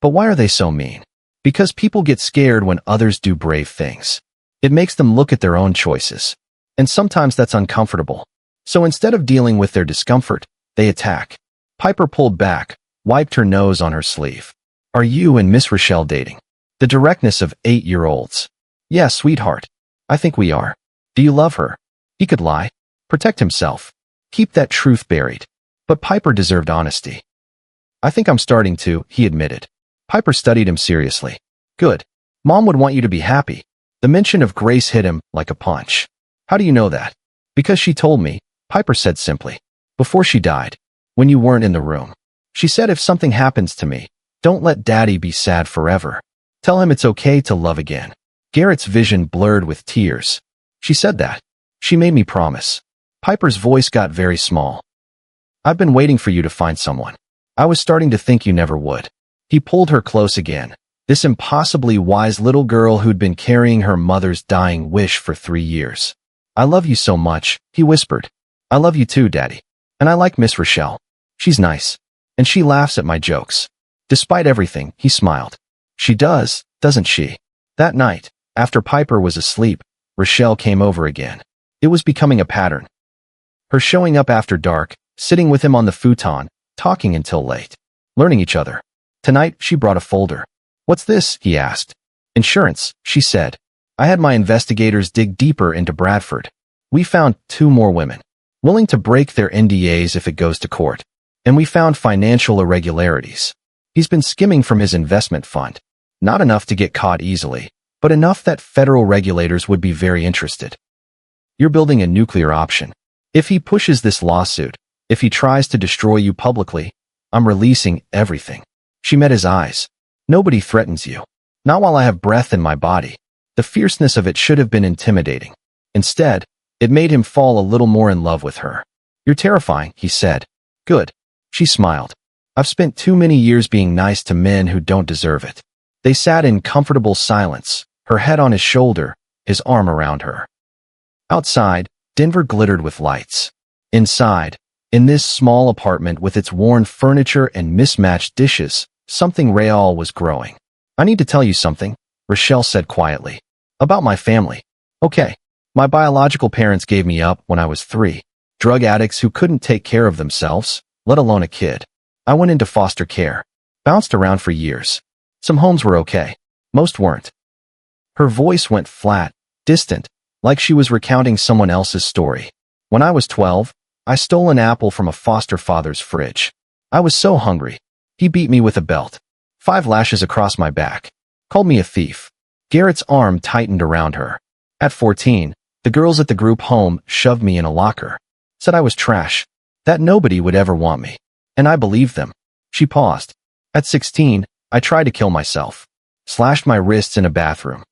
But why are they so mean? Because people get scared when others do brave things. It makes them look at their own choices. And sometimes that's uncomfortable. So instead of dealing with their discomfort, they attack. Piper pulled back, wiped her nose on her sleeve. "Are you and Miss Rochelle dating?" The directness of 8-year-olds. "Yeah, sweetheart. I think we are." "Do you love her?" He could lie. Protect himself. Keep that truth buried. But Piper deserved honesty. "I think I'm starting to," he admitted. Piper studied him seriously. "Good. Mom would want you to be happy." The mention of Grace hit him like a punch. "How do you know that?" "Because she told me," Piper said simply. "Before she died. When you weren't in the room. She said if something happens to me, don't let Daddy be sad forever. Tell him it's okay to love again." Garrett's vision blurred with tears. "She said that. She made me promise." Piper's voice got very small. "I've been waiting for you to find someone. I was starting to think you never would." He pulled her close again. This impossibly wise little girl who'd been carrying her mother's dying wish for 3 years. "I love you so much," he whispered. "I love you too, Daddy. And I like Miss Rochelle. She's nice. And she laughs at my jokes." Despite everything, he smiled. "She does, doesn't she?" That night, after Piper was asleep, Rochelle came over again. It was becoming a pattern. Her showing up after dark, sitting with him on the futon, talking until late, learning each other. Tonight, she brought a folder. "What's this?" he asked. "Insurance," she said. "I had my investigators dig deeper into Bradford. We found 2 more women, willing to break their NDAs if it goes to court. And we found financial irregularities. He's been skimming from his investment fund. Not enough to get caught easily, but enough that federal regulators would be very interested. You're building a nuclear option. If he pushes this lawsuit, if he tries to destroy you publicly, I'm releasing everything." She met his eyes. "Nobody threatens you. Not while I have breath in my body." The fierceness of it should have been intimidating. Instead, it made him fall a little more in love with her. "You're terrifying," he said. "Good." She smiled. "I've spent too many years being nice to men who don't deserve it." They sat in comfortable silence, her head on his shoulder, his arm around her. Outside, Denver glittered with lights. Inside, in this small apartment with its worn furniture and mismatched dishes, something real was growing. "I need to tell you something," Rochelle said quietly. "About my family." "Okay. My biological parents gave me up when I was 3. Drug addicts who couldn't take care of themselves, let alone a kid. I went into foster care. Bounced around for years. Some homes were okay. Most weren't." Her voice went flat, distant, like she was recounting someone else's story. "When I was 12, I stole an apple from a foster father's fridge. I was so hungry. He beat me with a belt. 5 lashes across my back. Called me a thief." Garrett's arm tightened around her. "At 14, the girls at the group home shoved me in a locker. Said I was trash. That nobody would ever want me. And I believed them." She paused. "At 16, I tried to kill myself. slashed my wrists in a bathroom.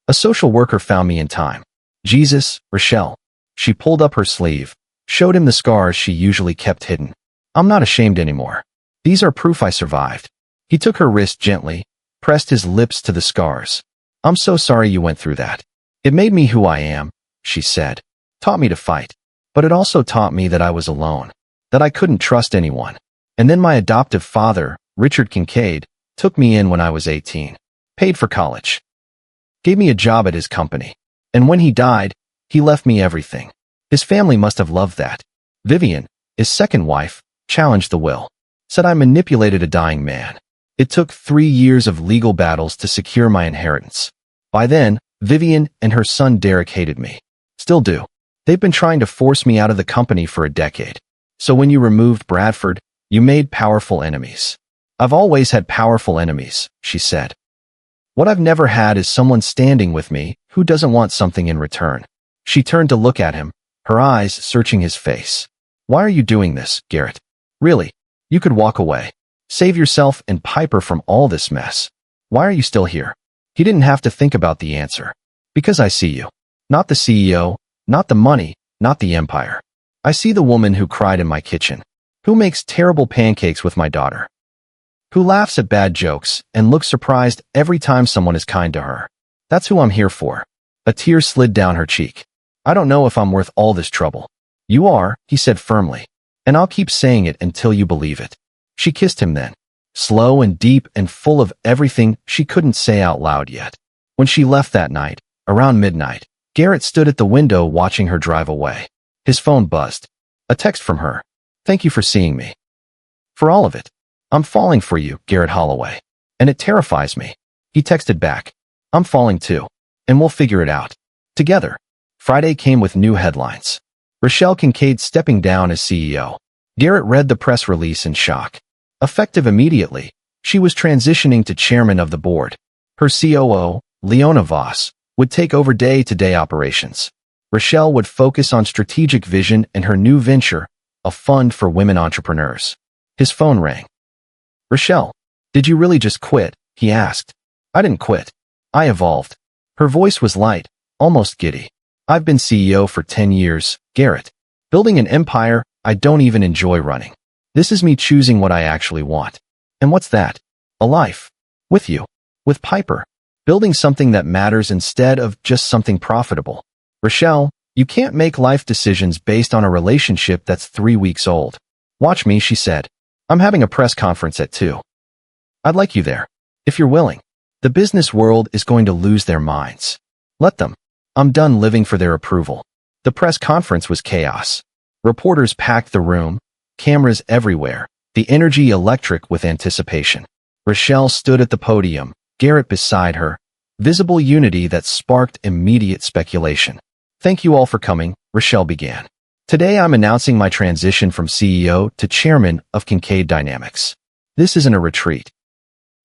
A social worker found me in time. Jesus, Rochelle. She pulled up her sleeve, showed him the scars she usually kept hidden. I'm not ashamed anymore. These are proof I survived. He took her wrist gently, pressed his lips to the scars. I'm so sorry you went through that. It made me who I am, she said. Taught me to fight. But it also taught me that I was alone, that I couldn't trust anyone. And then my adoptive father, Richard Kincaid, took me in when I was 18. Paid for college. Gave me a job at his company. And when he died, he left me everything. His family must have loved that. Vivian, his second wife, challenged the will. Said I manipulated a dying man. It took 3 years of legal battles to secure my inheritance. By then, Vivian and her son Derek hated me. Still do. They've been trying to force me out of the company for a decade. So when you removed Bradford, you made powerful enemies. I've always had powerful enemies, she said. What I've never had is someone standing with me who doesn't want something in return. She turned to look at him, her eyes searching his face. Why are you doing this, Garrett? Really? You could walk away. Save yourself and Piper from all this mess. Why are you still here? He didn't have to think about the answer. Because I see you. Not the CEO, not the money, not the empire. I see the woman who cried in my kitchen, who makes terrible pancakes with my daughter, who laughs at bad jokes and looks surprised every time someone is kind to her. That's who I'm here for. A tear slid down her cheek. I don't know if I'm worth all this trouble. You are, he said firmly, and I'll keep saying it until you believe it. She kissed him then, slow and deep and full of everything she couldn't say out loud yet. When she left that night, around midnight, Garrett stood at the window watching her drive away. His phone buzzed. A text from her. Thank you for seeing me. For all of it. I'm falling for you, Garrett Holloway. And it terrifies me. He texted back. I'm falling too. And we'll figure it out. Together. Friday came with new headlines. Rochelle Kincaid stepping down as CEO. Garrett read the press release in shock. Effective immediately, she was transitioning to chairman of the board. Her COO, Leona Voss, would take over day-to-day operations. Rochelle would focus on strategic vision and her new venture, a fund for women entrepreneurs. His phone rang. Rochelle, did you really just quit? He asked. I didn't quit. I evolved. Her voice was light, almost giddy. I've been CEO for 10 years, Garrett. Building an empire I don't even enjoy running. This is me choosing what I actually want. And what's that? A life. With you. With Piper. Building something that matters instead of just something profitable. Rochelle, you can't make life decisions based on a relationship that's 3 weeks old. Watch me, she said. I'm having a press conference at 2. I'd like you there. If you're willing. The business world is going to lose their minds. Let them. I'm done living for their approval. The press conference was chaos. Reporters packed the room, cameras everywhere, the energy electric with anticipation. Rochelle stood at the podium, Garrett beside her, visible unity that sparked immediate speculation. Thank you all for coming, Rochelle began. Today I'm announcing my transition from CEO to chairman of Kincaid Dynamics. This isn't a retreat.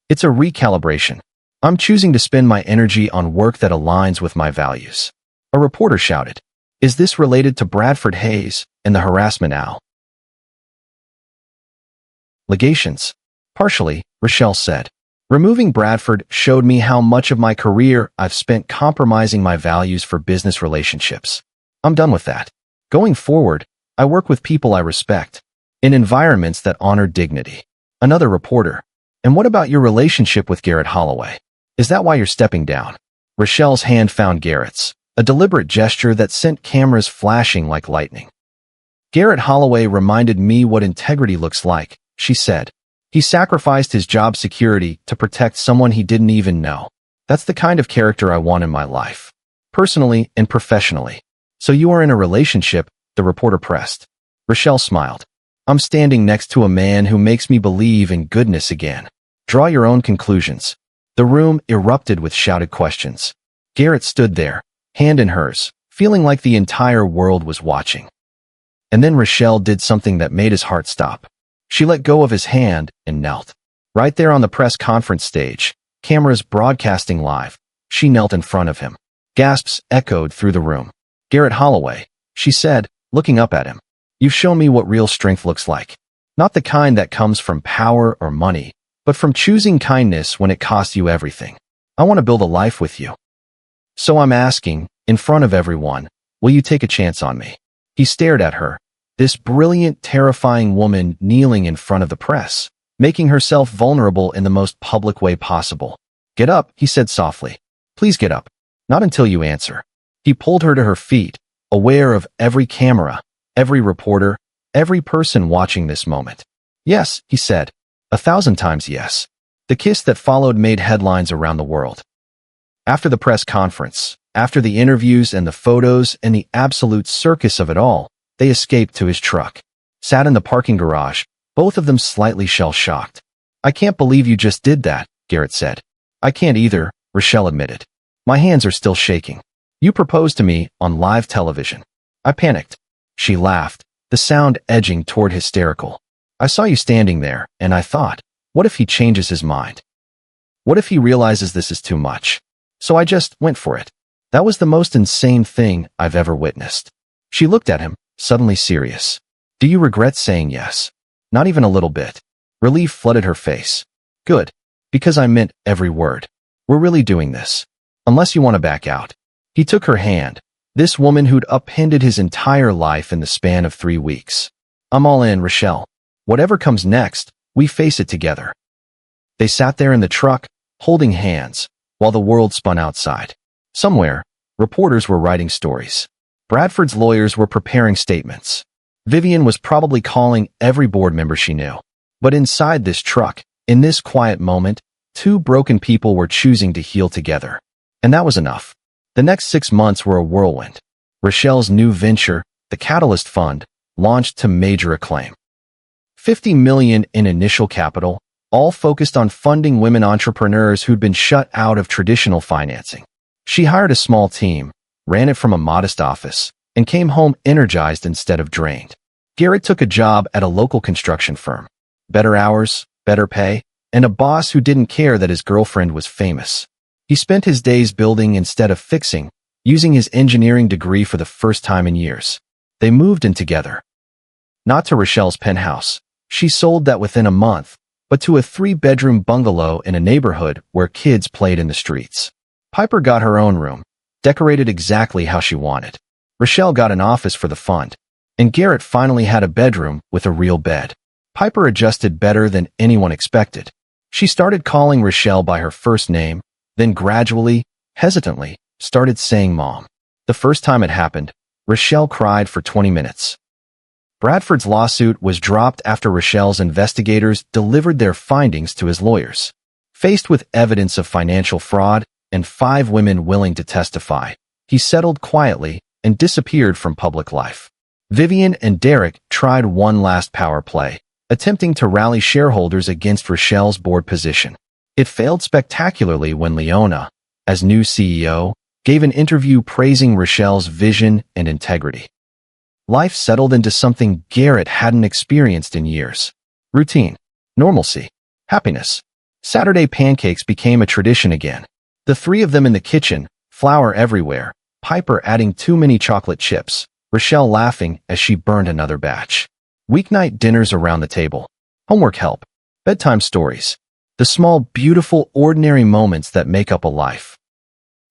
It's a recalibration. I'm choosing to spend my energy on work that aligns with my values. A reporter shouted. Is this related to Bradford Hayes and the harassment allegations? Partially, Rochelle said. Removing Bradford showed me how much of my career I've spent compromising my values for business relationships. I'm done with that. Going forward, I work with people I respect, in environments that honor dignity. Another reporter. And what about your relationship with Garrett Holloway? Is that why you're stepping down? Rochelle's hand found Garrett's, a deliberate gesture that sent cameras flashing like lightning. Garrett Holloway reminded me what integrity looks like, she said. He sacrificed his job security to protect someone he didn't even know. That's the kind of character I want in my life, personally and professionally. So you are in a relationship, the reporter pressed. Rochelle smiled. I'm standing next to a man who makes me believe in goodness again. Draw your own conclusions. The room erupted with shouted questions. Garrett stood there, hand in hers, feeling like the entire world was watching. And then Rochelle did something that made his heart stop. She let go of his hand and knelt. Right there on the press conference stage, cameras broadcasting live, she knelt in front of him. Gasps echoed through the room. Garrett Holloway, she said, looking up at him. You've shown me what real strength looks like. Not the kind that comes from power or money, but but from choosing kindness when it costs you everything. I want to build a life with you. So I'm asking, in front of everyone, will you take a chance on me? He stared at her, this brilliant, terrifying woman kneeling in front of the press, making herself vulnerable in the most public way possible. Get up, he said softly. Please get up. Not until you answer. He pulled her to her feet, aware of every camera, every reporter, every person watching this moment. Yes, he said. 1,000 times yes. The kiss that followed made headlines around the world. After the press conference, after the interviews and the photos and the absolute circus of it all, they escaped to his truck. Sat in the parking garage, both of them slightly shell-shocked. I can't believe you just did that, Garrett said. I can't either, Rochelle admitted. My hands are still shaking. You proposed to me on live television. I panicked. She laughed, the sound edging toward hysterical. I saw you standing there, and I thought, what if he changes his mind? What if he realizes this is too much? So I just went for it. That was the most insane thing I've ever witnessed. She looked at him, suddenly serious. Do you regret saying yes? Not even a little bit. Relief flooded her face. Good. Because I meant every word. We're really doing this. Unless you want to back out. He took her hand, this woman who'd upended his entire life in the span of 3 weeks. I'm all in, Rochelle. Whatever comes next, we face it together. They sat there in the truck, holding hands, while the world spun outside. Somewhere, reporters were writing stories. Bradford's lawyers were preparing statements. Vivian was probably calling every board member she knew. But inside this truck, in this quiet moment, 2 broken people were choosing to heal together. And that was enough. The next 6 months were a whirlwind. Rochelle's new venture, the Catalyst Fund, launched to major acclaim. $50 million in initial capital, all focused on funding women entrepreneurs who'd been shut out of traditional financing. She hired a small team, ran it from a modest office, and came home energized instead of drained. Garrett took a job at a local construction firm. Better hours, better pay, and a boss who didn't care that his girlfriend was famous. He spent his days building instead of fixing, using his engineering degree for the first time in years. They moved in together. Not to Rochelle's penthouse. She sold that within a month, but to a 3-bedroom bungalow in a neighborhood where kids played in the streets. Piper got her own room, decorated exactly how she wanted. Rochelle got an office for the fund, and Garrett finally had a bedroom with a real bed. Piper adjusted better than anyone expected. She started calling Rochelle by her first name, then gradually, hesitantly, started saying Mom. The first time it happened, Rochelle cried for 20 minutes. Bradford's lawsuit was dropped after Rochelle's investigators delivered their findings to his lawyers. Faced with evidence of financial fraud and 5 women willing to testify, he settled quietly and disappeared from public life. Vivian and Derek tried one last power play, attempting to rally shareholders against Rochelle's board position. It failed spectacularly when Leona, as new CEO, gave an interview praising Rochelle's vision and integrity. Life settled into something Garrett hadn't experienced in years. Routine, normalcy, happiness. Saturday pancakes became a tradition again. The 3 of them in the kitchen, flour everywhere, Piper adding too many chocolate chips, Rochelle laughing as she burned another batch. Weeknight dinners around the table. Homework help. Bedtime stories. The small, beautiful, ordinary moments that make up a life.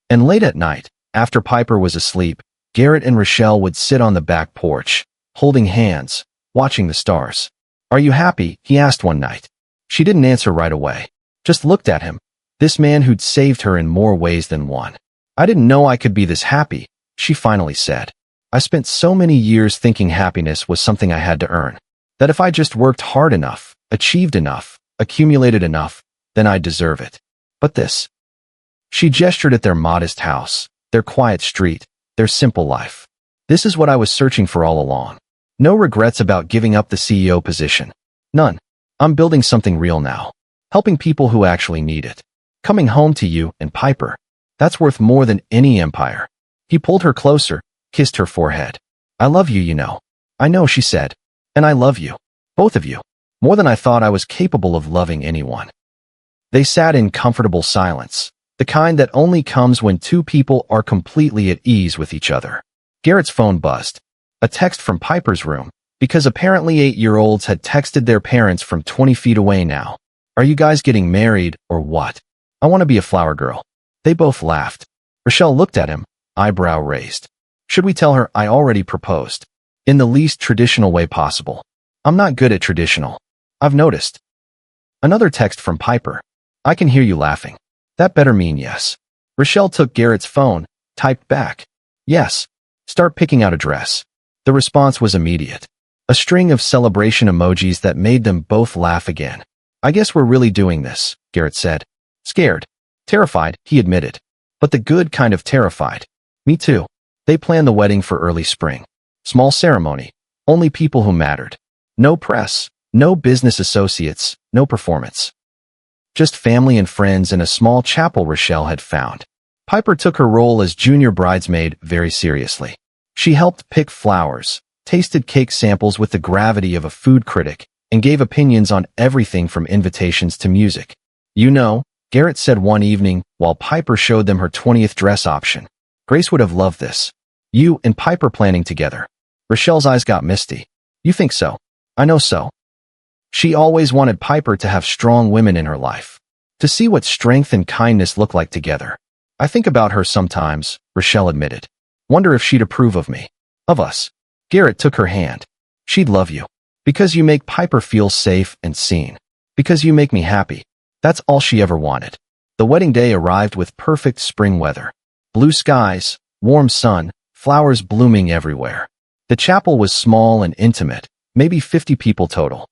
And late at night, after Piper was asleep, Garrett and Rochelle would sit on the back porch, holding hands, watching the stars. Are you happy? He asked one night. She didn't answer right away. Just looked at him, this man who'd saved her in more ways than one. I didn't know I could be this happy, she finally said. I spent so many years thinking happiness was something I had to earn. That if I just worked hard enough, achieved enough, accumulated enough, then I'd deserve it. But this. She gestured at their modest house, their quiet street, their simple life. This is what I was searching for all along. No regrets about giving up the CEO position. None. I'm building something real now. Helping people who actually need it. Coming home to you and Piper. That's worth more than any empire. He pulled her closer, kissed her forehead. I love you, you know. I know, she said. And I love you. Both of you. More than I thought I was capable of loving anyone. They sat in comfortable silence. The kind that only comes when 2 people are completely at ease with each other. Garrett's phone buzzed. A text from Piper's room, because apparently 8-year-olds had texted their parents from 20 feet away now. Are you guys getting married or what? I want to be a flower girl. They both laughed. Rochelle looked at him, eyebrow raised. Should we tell her I already proposed? In the least traditional way possible. I'm not good at traditional. I've noticed. Another text from Piper. I can hear you laughing. That better mean yes. Rochelle took Garrett's phone, typed back. Yes. Start picking out a dress. The response was immediate. A string of celebration emojis that made them both laugh again. I guess we're really doing this, Garrett said. Scared. Terrified, he admitted. But the good kind of terrified. Me too. They planned the wedding for early spring. Small ceremony. Only people who mattered. No press. No business associates. No performance. Just family and friends in a small chapel Rochelle had found. Piper took her role as junior bridesmaid very seriously. She helped pick flowers, tasted cake samples with the gravity of a food critic, and gave opinions on everything from invitations to music. You know, Garrett said one evening while Piper showed them her 20th dress option. Grace would have loved this. You and Piper planning together. Rochelle's eyes got misty. You think so? I know so. She always wanted Piper to have strong women in her life. To see what strength and kindness look like together. I think about her sometimes, Rochelle admitted. Wonder if she'd approve of me. Of us. Garrett took her hand. She'd love you. Because you make Piper feel safe and seen. Because you make me happy. That's all she ever wanted. The wedding day arrived with perfect spring weather. Blue skies, warm sun, flowers blooming everywhere. The chapel was small and intimate, maybe 50 people total.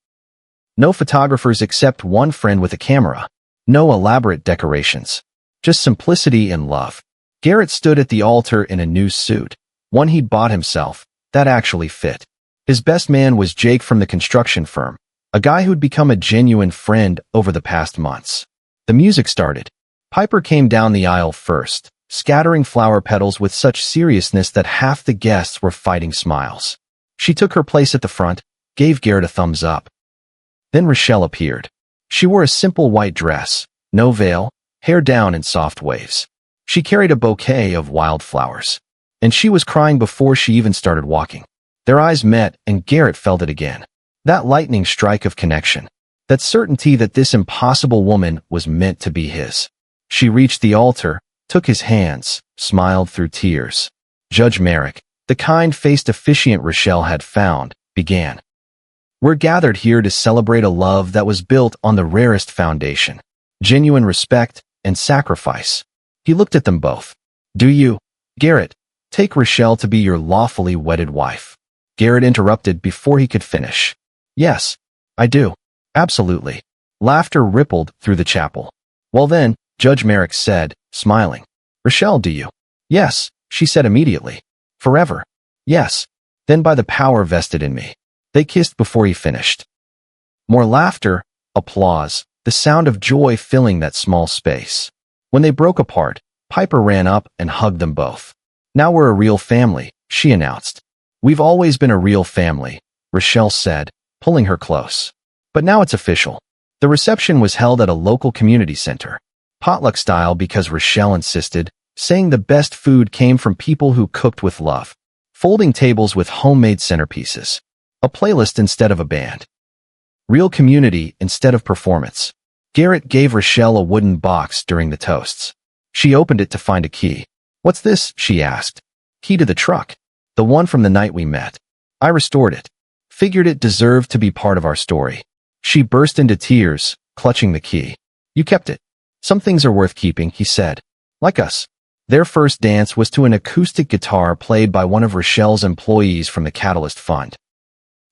No photographers except one friend with a camera. No elaborate decorations. Just simplicity and love. Garrett stood at the altar in a new suit, one he'd bought himself, that actually fit. His best man was Jake from the construction firm, a guy who'd become a genuine friend over the past months. The music started. Piper came down the aisle first, scattering flower petals with such seriousness that half the guests were fighting smiles. She took her place at the front, gave Garrett a thumbs up. Then Rochelle appeared. She wore a simple white dress, no veil, hair down in soft waves. She carried a bouquet of wildflowers. And she was crying before she even started walking. Their eyes met, and Garrett felt it again. That lightning strike of connection. That certainty that this impossible woman was meant to be his. She reached the altar, took his hands, smiled through tears. Judge Merrick, the kind-faced officiant Rochelle had found, began. We're gathered here to celebrate a love that was built on the rarest foundation. Genuine respect and sacrifice. He looked at them both. Do you, Garrett, take Rochelle to be your lawfully wedded wife? Garrett interrupted before he could finish. Yes, I do. Absolutely. Laughter rippled through the chapel. Well then, Judge Merrick said, smiling. Rochelle, do you? Yes, she said immediately. Forever. Yes. Then by the power vested in me. They kissed before he finished. More laughter, applause, the sound of joy filling that small space. When they broke apart, Piper ran up and hugged them both. Now we're a real family, she announced. We've always been a real family, Rochelle said, pulling her close. But now it's official. The reception was held at a local community center. Potluck style because Rochelle insisted, saying the best food came from people who cooked with love. Folding tables with homemade centerpieces. A playlist instead of a band. Real community instead of performance. Garrett gave Rochelle a wooden box during the toasts. She opened it to find a key. What's this? She asked. Key to the truck. The one from the night we met. I restored it. Figured it deserved to be part of our story. She burst into tears, clutching the key. You kept it. Some things are worth keeping, he said. Like us. Their first dance was to an acoustic guitar played by one of Rochelle's employees from the Catalyst Fund.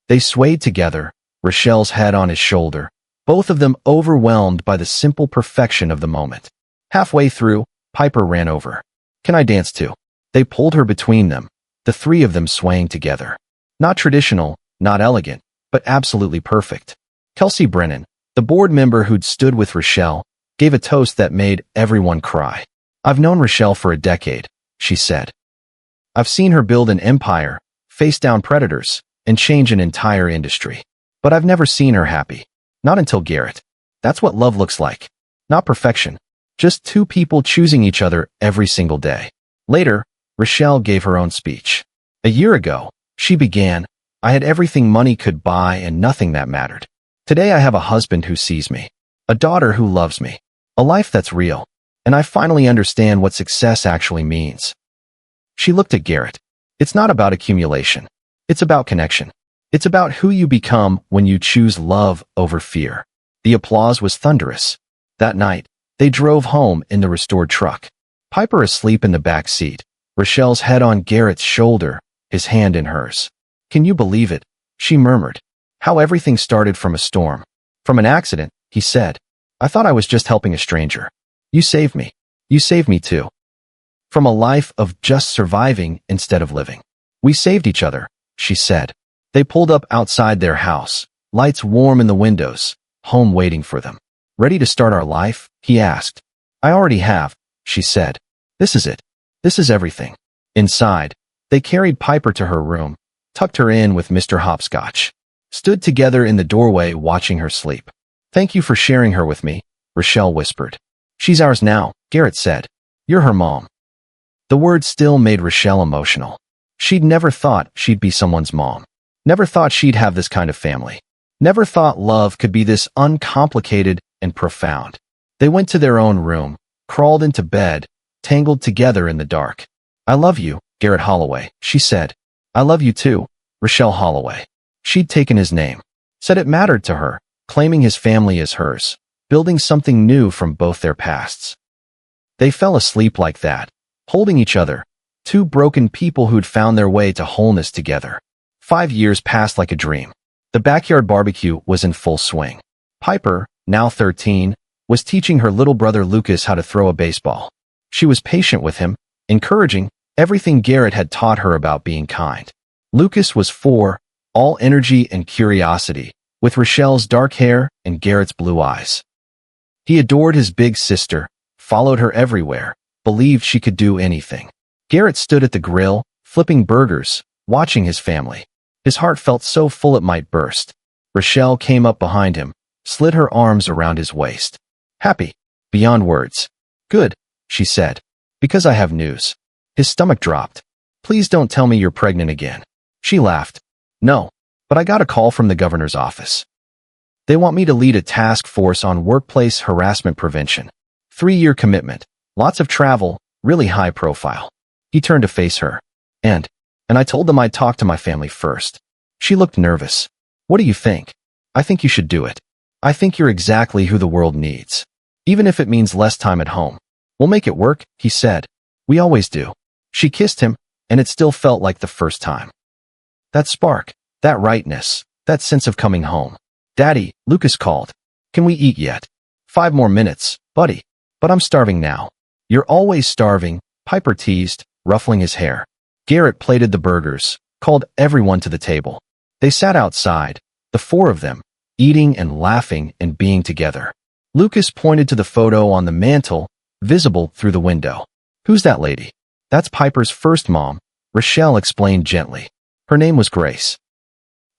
They swayed together, Rochelle's head on his shoulder, both of them overwhelmed by the simple perfection of the moment. Halfway through, Piper ran over. Can I dance too? They pulled her between them, the three of them swaying together. Not traditional, not elegant, but absolutely perfect. Kelsey Brennan, the board member who'd stood with Rochelle, gave a toast that made everyone cry. I've known Rochelle for a decade, she said. I've seen her build an empire, face down predators, and change an entire industry. But I've never seen her happy. Not until Garrett. That's what love looks like. Not perfection. Just two people choosing each other every single day. Later, Rochelle gave her own speech. A year ago, she began, I had everything money could buy and nothing that mattered. Today I have a husband who sees me. A daughter who loves me. A life that's real. And I finally understand what success actually means. She looked at Garrett. It's not about accumulation. It's about connection. It's about who you become when you choose love over fear. The applause was thunderous. That night, they drove home in the restored truck. Piper asleep in the back seat, Rochelle's head on Garrett's shoulder, his hand in hers. Can you believe it? She murmured. How everything started from a storm. From an accident, he said. I thought I was just helping a stranger. You saved me. You saved me too. From a life of just surviving instead of living. We saved each other, she said. They pulled up outside their house, lights warm in the windows, home waiting for them. Ready to start our life? He asked. I already have, she said. This is it. This is everything. Inside, they carried Piper to her room, tucked her in with Mr. Hopscotch, stood together in the doorway watching her sleep. Thank you for sharing her with me, Rochelle whispered. She's ours now, Garrett said. You're her mom. The word still made Rochelle emotional. She'd never thought she'd be someone's mom. Never thought she'd have this kind of family. Never thought love could be this uncomplicated and profound. They went to their own room, crawled into bed, tangled together in the dark. I love you, Garrett Holloway, she said. I love you too, Rochelle Holloway. She'd taken his name, said it mattered to her, claiming his family as hers, building something new from both their pasts. They fell asleep like that, holding each other, two broken people who'd found their way to wholeness together. 5 years passed like a dream. The backyard barbecue was in full swing. Piper, now 13, was teaching her little brother Lucas how to throw a baseball. She was patient with him, encouraging everything Garrett had taught her about being kind. Lucas was 4, all energy and curiosity, with Rochelle's dark hair and Garrett's blue eyes. He adored his big sister, followed her everywhere, believed she could do anything. Garrett stood at the grill, flipping burgers, watching his family. His heart felt so full it might burst. Rochelle came up behind him, slid her arms around his waist. Happy, beyond words. Good, she said. Because I have news. His stomach dropped. Please don't tell me you're pregnant again. She laughed. No, but I got a call from the governor's office. They want me to lead a task force on workplace harassment prevention. 3-year commitment, lots of travel, really high profile. He turned to face her. And I told them I'd talk to my family first. She looked nervous. What do you think? I think you should do it. I think you're exactly who the world needs. Even if it means less time at home. We'll make it work, he said. We always do. She kissed him, and it still felt like the first time. That spark, that rightness, that sense of coming home. Daddy, Lucas called. Can we eat yet? 5 more minutes, buddy. But I'm starving now. You're always starving, Piper teased, ruffling his hair. Garrett plated the burgers, called everyone to the table. They sat outside, the 4 of them, eating and laughing and being together. Lucas pointed to the photo on the mantel, visible through the window. Who's that lady? That's Piper's first mom, Rochelle explained gently. Her name was Grace.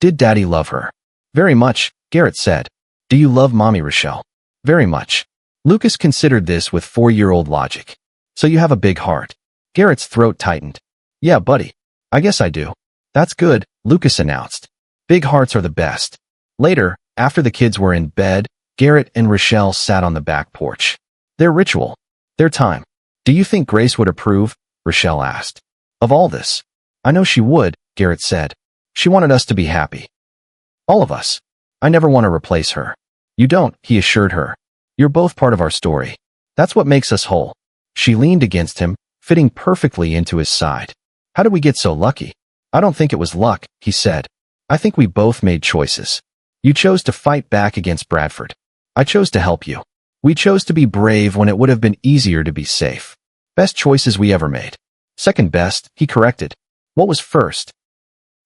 Did Daddy love her? Very much, Garrett said. Do you love Mommy, Rochelle? Very much. Lucas considered this with 4-year-old logic. So you have a big heart. Garrett's throat tightened. Yeah, buddy. I guess I do. That's good, Lucas announced. Big hearts are the best. Later, after the kids were in bed, Garrett and Rochelle sat on the back porch. Their ritual. Their time. Do you think Grace would approve? Rochelle asked. Of all this? I know she would, Garrett said. She wanted us to be happy. All of us. I never want to replace her. You don't, he assured her. You're both part of our story. That's what makes us whole. She leaned against him, fitting perfectly into his side. How did we get so lucky? I don't think it was luck, he said. I think we both made choices. You chose to fight back against Bradford. I chose to help you. We chose to be brave when it would have been easier to be safe. Best choices we ever made. Second best, he corrected. What was first?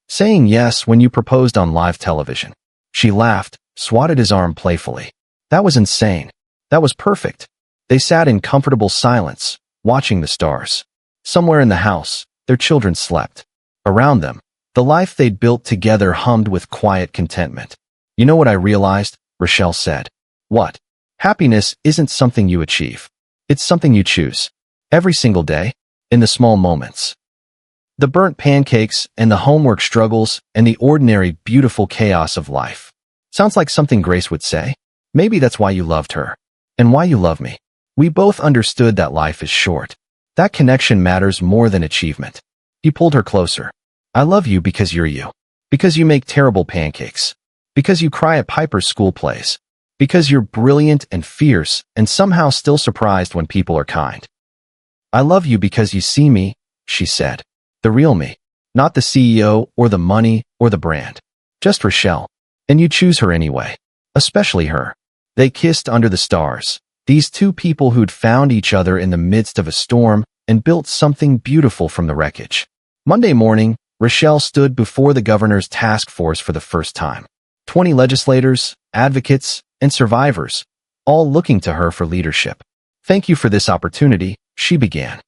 Saying yes when you proposed on live television. She laughed, swatted his arm playfully. That was insane. That was perfect. They sat in comfortable silence, watching the stars. Somewhere in the house, their children slept. Around them, the life they'd built together hummed with quiet contentment. You know what I realized? Rochelle said. What? Happiness isn't something you achieve. It's something you choose. Every single day, in the small moments. The burnt pancakes and the homework struggles and the ordinary, beautiful chaos of life. Sounds like something Grace would say. Maybe that's why you loved her. And why you love me. We both understood that life is short. That connection matters more than achievement. He pulled her closer. I love you because you're you. Because you make terrible pancakes. Because you cry at Piper's school plays. Because you're brilliant and fierce and somehow still surprised when people are kind. I love you because you see me, she said. The real me. Not the CEO or the money or the brand. Just Rochelle. And you choose her anyway. Especially her. They kissed under the stars. These two people who'd found each other in the midst of a storm and built something beautiful from the wreckage. Monday morning, Rochelle stood before the governor's task force for the first time. 20 legislators, advocates, and survivors, all looking to her for leadership. Thank you for this opportunity, she began.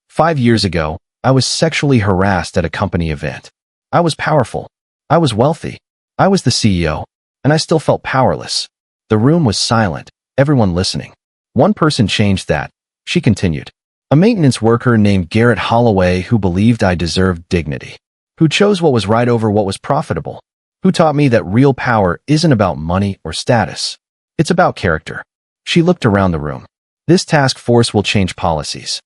5 years ago, I was sexually harassed at a company event. I was powerful. I was wealthy. I was the CEO, and I still felt powerless. The room was silent, everyone listening. One person changed that, she continued. A maintenance worker named Garrett Holloway who believed I deserved dignity. Who chose what was right over what was profitable. Who taught me that real power isn't about money or status. It's about character. She looked around the room. This task force will change policies.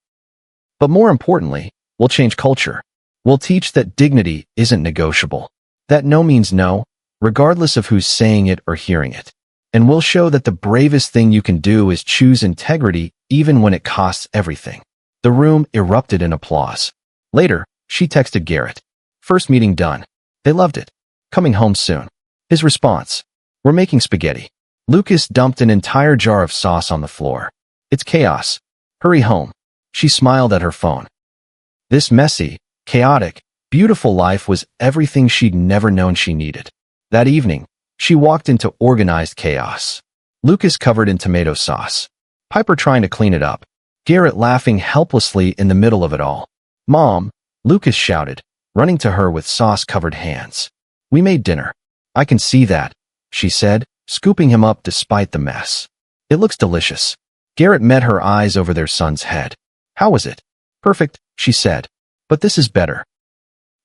But more importantly, we'll change culture. We'll teach that dignity isn't negotiable. That no means no, regardless of who's saying it or hearing it. And we'll show that the bravest thing you can do is choose integrity even when it costs everything. The room erupted in applause. Later, she texted Garrett. First meeting done. They loved it. Coming home soon. His response. We're making spaghetti. Lucas dumped an entire jar of sauce on the floor. It's chaos. Hurry home. She smiled at her phone. This messy, chaotic, beautiful life was everything she'd never known she needed. That evening, she walked into organized chaos. Lucas covered in tomato sauce. Piper trying to clean it up. Garrett laughing helplessly in the middle of it all. Mom, Lucas shouted, running to her with sauce-covered hands. We made dinner. I can see that, she said, scooping him up despite the mess. It looks delicious. Garrett met her eyes over their son's head. How was it? Perfect, she said. But this is better.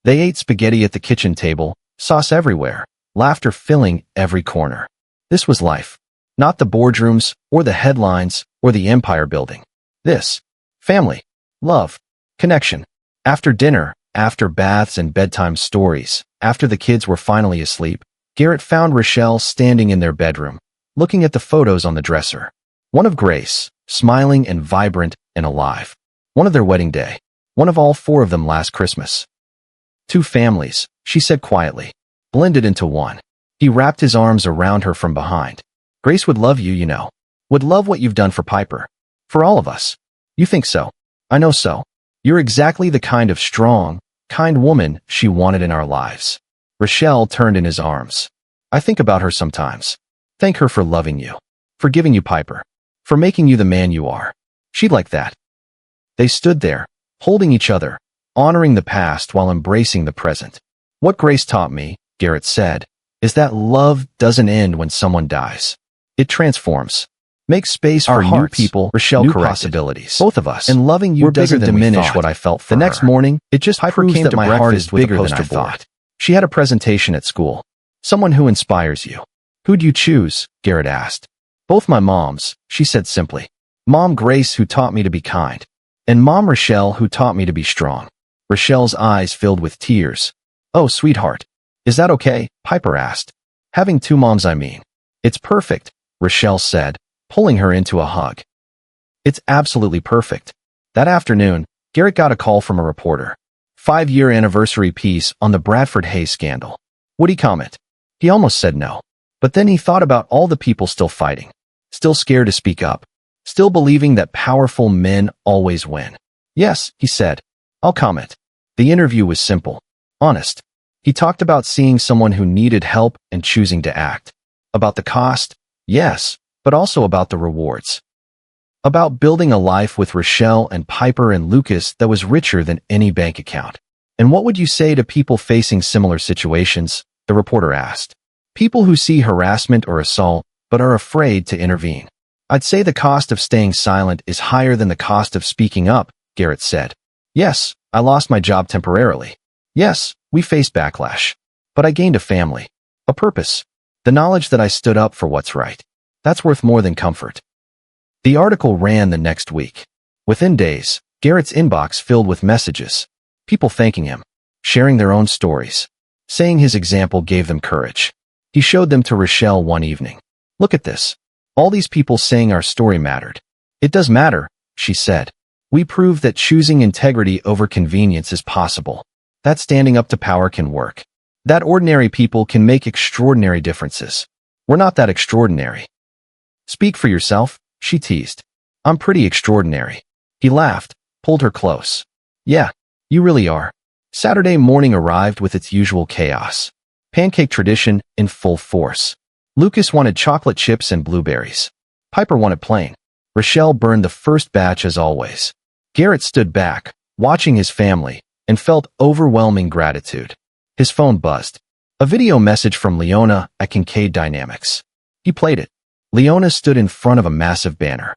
They ate spaghetti at the kitchen table, sauce everywhere, laughter filling every corner. This was life. Not the boardrooms, or the headlines, or the empire building. This. Family. Love. Connection. After dinner, after baths and bedtime stories, after the kids were finally asleep, Garrett found Rochelle standing in their bedroom, looking at the photos on the dresser. One of Grace, smiling and vibrant and alive. One of their wedding day. One of all 4 of them last Christmas. 2 families, she said quietly, blended into one. He wrapped his arms around her from behind. Grace would love you, you know. Would love what you've done for Piper. For all of us. You think so? I know so. You're exactly the kind of strong, kind woman she wanted in our lives. Rochelle turned in his arms. I think about her sometimes. Thank her for loving you. For giving you Piper. For making you the man you are. She'd like that. They stood there, holding each other, honoring the past while embracing the present. What Grace taught me, Garrett said, is that love doesn't end when someone dies. It transforms. Make space for new people, Rochelle new possibilities. Both of us. And loving you doesn't diminish what I felt for her. The next morning, it just proves that my heart is bigger than I thought. She had a presentation at school. Someone who inspires you. Who'd you choose? Garrett asked. Both my moms, she said simply. Mom Grace, who taught me to be kind. And Mom Rochelle, who taught me to be strong. Rochelle's eyes filled with tears. Oh, sweetheart. Is that okay? Piper asked. Having 2 moms, I mean. It's perfect, Rochelle said, pulling her into a hug. It's absolutely perfect. That afternoon, Garrett got a call from a reporter. 5-year anniversary piece on the Bradford Hayes scandal. Would he comment? He almost said no. But then he thought about all the people still fighting. Still scared to speak up. Still believing that powerful men always win. Yes, he said. I'll comment. The interview was simple. Honest. He talked about seeing someone who needed help and choosing to act. About the cost, yes, but also about the rewards. About building a life with Rochelle and Piper and Lucas that was richer than any bank account. And what would you say to people facing similar situations? The reporter asked. People who see harassment or assault, but are afraid to intervene. I'd say the cost of staying silent is higher than the cost of speaking up, Garrett said. Yes, I lost my job temporarily. Yes, we faced backlash. But I gained a family. A purpose. The knowledge that I stood up for what's right. That's worth more than comfort. The article ran the next week. Within days, Garrett's inbox filled with messages. People thanking him, sharing their own stories, saying his example gave them courage. He showed them to Rochelle one evening. Look at this. All these people saying our story mattered. It does matter, she said. We proved that choosing integrity over convenience is possible. That standing up to power can work. That ordinary people can make extraordinary differences. We're not that extraordinary. Speak for yourself, she teased. I'm pretty extraordinary. He laughed, pulled her close. Yeah, you really are. Saturday morning arrived with its usual chaos. Pancake tradition in full force. Lucas wanted chocolate chips and blueberries. Piper wanted plain. Rochelle burned the first batch as always. Garrett stood back, watching his family, and felt overwhelming gratitude. His phone buzzed. A video message from Leona at Kincaid Dynamics. He played it. Leona stood in front of a massive banner.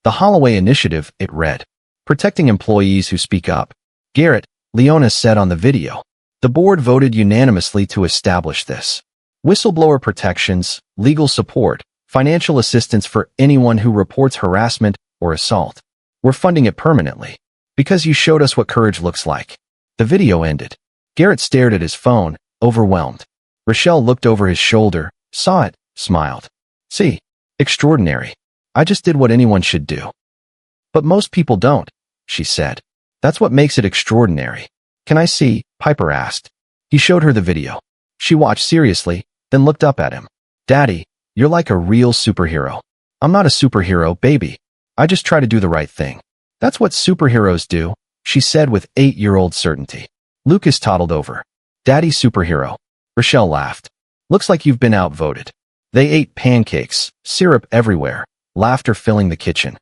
The Holloway Initiative, it read. Protecting employees who speak up. Garrett, Leona said on the video. The board voted unanimously to establish this. Whistleblower protections, legal support, financial assistance for anyone who reports harassment or assault. We're funding it permanently. Because you showed us what courage looks like. The video ended. Garrett stared at his phone, overwhelmed. Rochelle looked over his shoulder, saw it, smiled. See, extraordinary. I just did what anyone should do. But most people don't, she said. That's what makes it extraordinary. Can I see? Piper asked. He showed her the video. She watched seriously, then looked up at him. Daddy, you're like a real superhero. I'm not a superhero, baby. I just try to do the right thing. That's what superheroes do, she said with 8-year-old certainty. Lucas toddled over. Daddy superhero. Rochelle laughed. Looks like you've been outvoted. They ate pancakes, syrup everywhere, laughter filling the kitchen.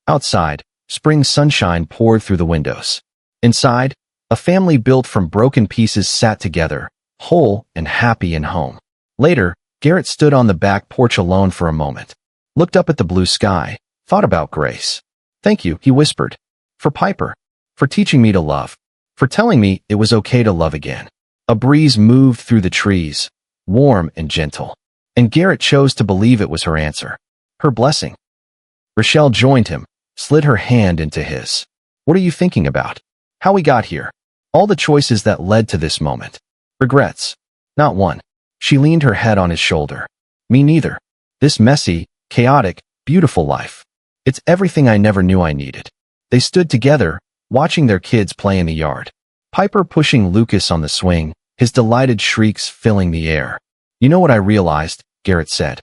Outside, spring sunshine poured through the windows. Inside, a family built from broken pieces sat together, whole and happy in home. Later, Garrett stood on the back porch alone for a moment. Looked up at the blue sky, thought about Grace. Thank you, he whispered. For Piper. For teaching me to love. For telling me it was okay to love again. A breeze moved through the trees, warm and gentle. And Garrett chose to believe it was her answer. Her blessing. Rochelle joined him, slid her hand into his. What are you thinking about? How we got here. All the choices that led to this moment. Regrets. Not one. She leaned her head on his shoulder. Me neither. This messy, chaotic, beautiful life. It's everything I never knew I needed. They stood together, watching their kids play in the yard. Piper pushing Lucas on the swing, his delighted shrieks filling the air. You know what I realized, Garrett said.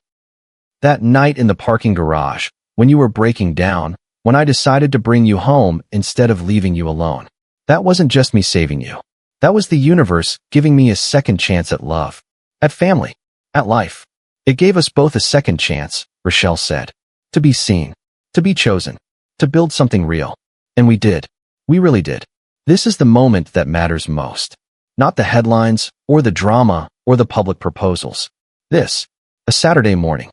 That night in the parking garage, when you were breaking down, when I decided to bring you home instead of leaving you alone. That wasn't just me saving you. That was the universe giving me a second chance at love. At family. At life. It gave us both a second chance, Rochelle said. To be seen. To be chosen. To build something real. And we did. We really did. This is the moment that matters most. Not the headlines, or the drama, or the public proposals. This. A Saturday morning.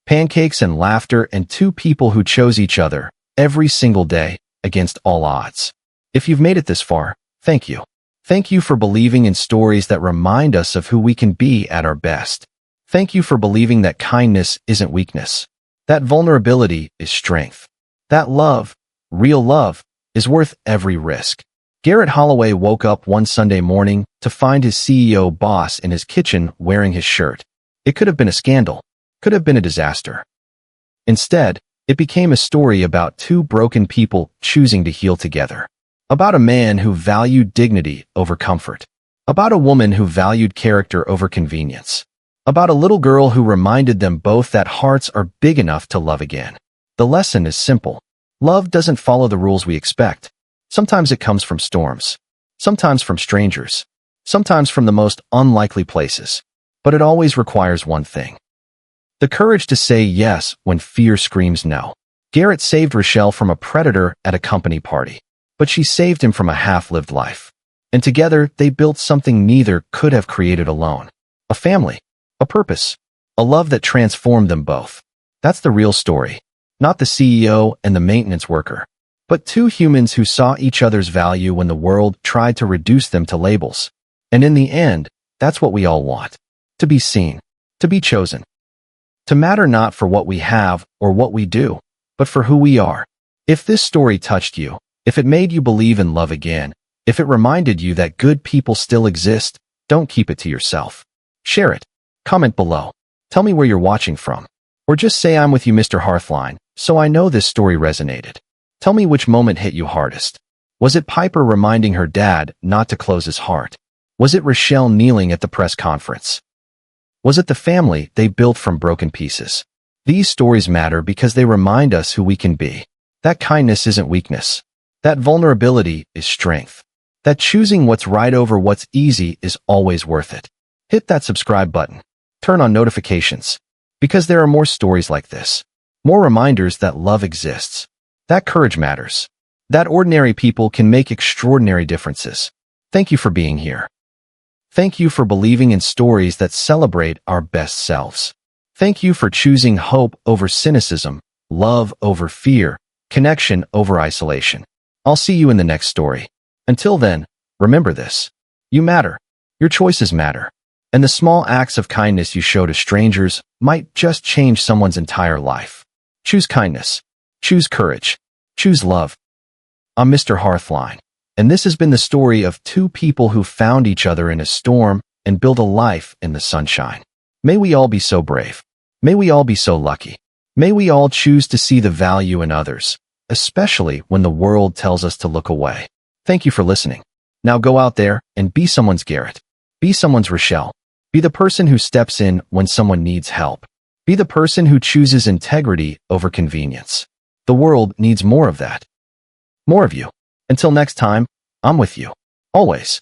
Pancakes and laughter and two people who chose each other, every single day, against all odds. If you've made it this far, thank you. Thank you for believing in stories that remind us of who we can be at our best. Thank you for believing that kindness isn't weakness. That vulnerability is strength. That love, real love, is worth every risk. Garrett Holloway woke up one Sunday morning to find his CEO boss in his kitchen wearing his shirt. It could have been a scandal. Could have been a disaster. Instead, it became a story about two broken people choosing to heal together. About a man who valued dignity over comfort. About a woman who valued character over convenience. About a little girl who reminded them both that hearts are big enough to love again. The lesson is simple. Love doesn't follow the rules we expect. Sometimes it comes from storms. Sometimes from strangers. Sometimes from the most unlikely places. But it always requires one thing. The courage to say yes when fear screams no. Garrett saved Rochelle from a predator at a company party. But she saved him from a half-lived life. And together, they built something neither could have created alone. A family. A purpose. A love that transformed them both. That's the real story. Not the CEO and the maintenance worker. But two humans who saw each other's value when the world tried to reduce them to labels. And in the end, that's what we all want. To be seen. To be chosen. To matter not for what we have or what we do, but for who we are. If this story touched you, if it made you believe in love again, if it reminded you that good people still exist, don't keep it to yourself. Share it. Comment below. Tell me where you're watching from. Or just say I'm with you, Mr. Hearthline, so I know this story resonated. Tell me which moment hit you hardest. Was it Piper reminding her dad not to close his heart? Was it Rochelle kneeling at the press conference? Was it the family they built from broken pieces? These stories matter because they remind us who we can be. That kindness isn't weakness. That vulnerability is strength. That choosing what's right over what's easy is always worth it. Hit that subscribe button. Turn on notifications. Because there are more stories like this. More reminders that love exists. That courage matters. That ordinary people can make extraordinary differences. Thank you for being here. Thank you for believing in stories that celebrate our best selves. Thank you for choosing hope over cynicism, love over fear, connection over isolation. I'll see you in the next story. Until then, remember this. You matter. Your choices matter. And the small acts of kindness you show to strangers might just change someone's entire life. Choose kindness. Choose courage. Choose love. I'm Mr. Hearthline, and this has been the story of two people who found each other in a storm and built a life in the sunshine. May we all be so brave. May we all be so lucky. May we all choose to see the value in others, especially when the world tells us to look away. Thank you for listening. Now go out there and be someone's Garrett. Be someone's Rochelle. Be the person who steps in when someone needs help. Be the person who chooses integrity over convenience. The world needs more of that. More of you. Until next time, I'm with you. Always.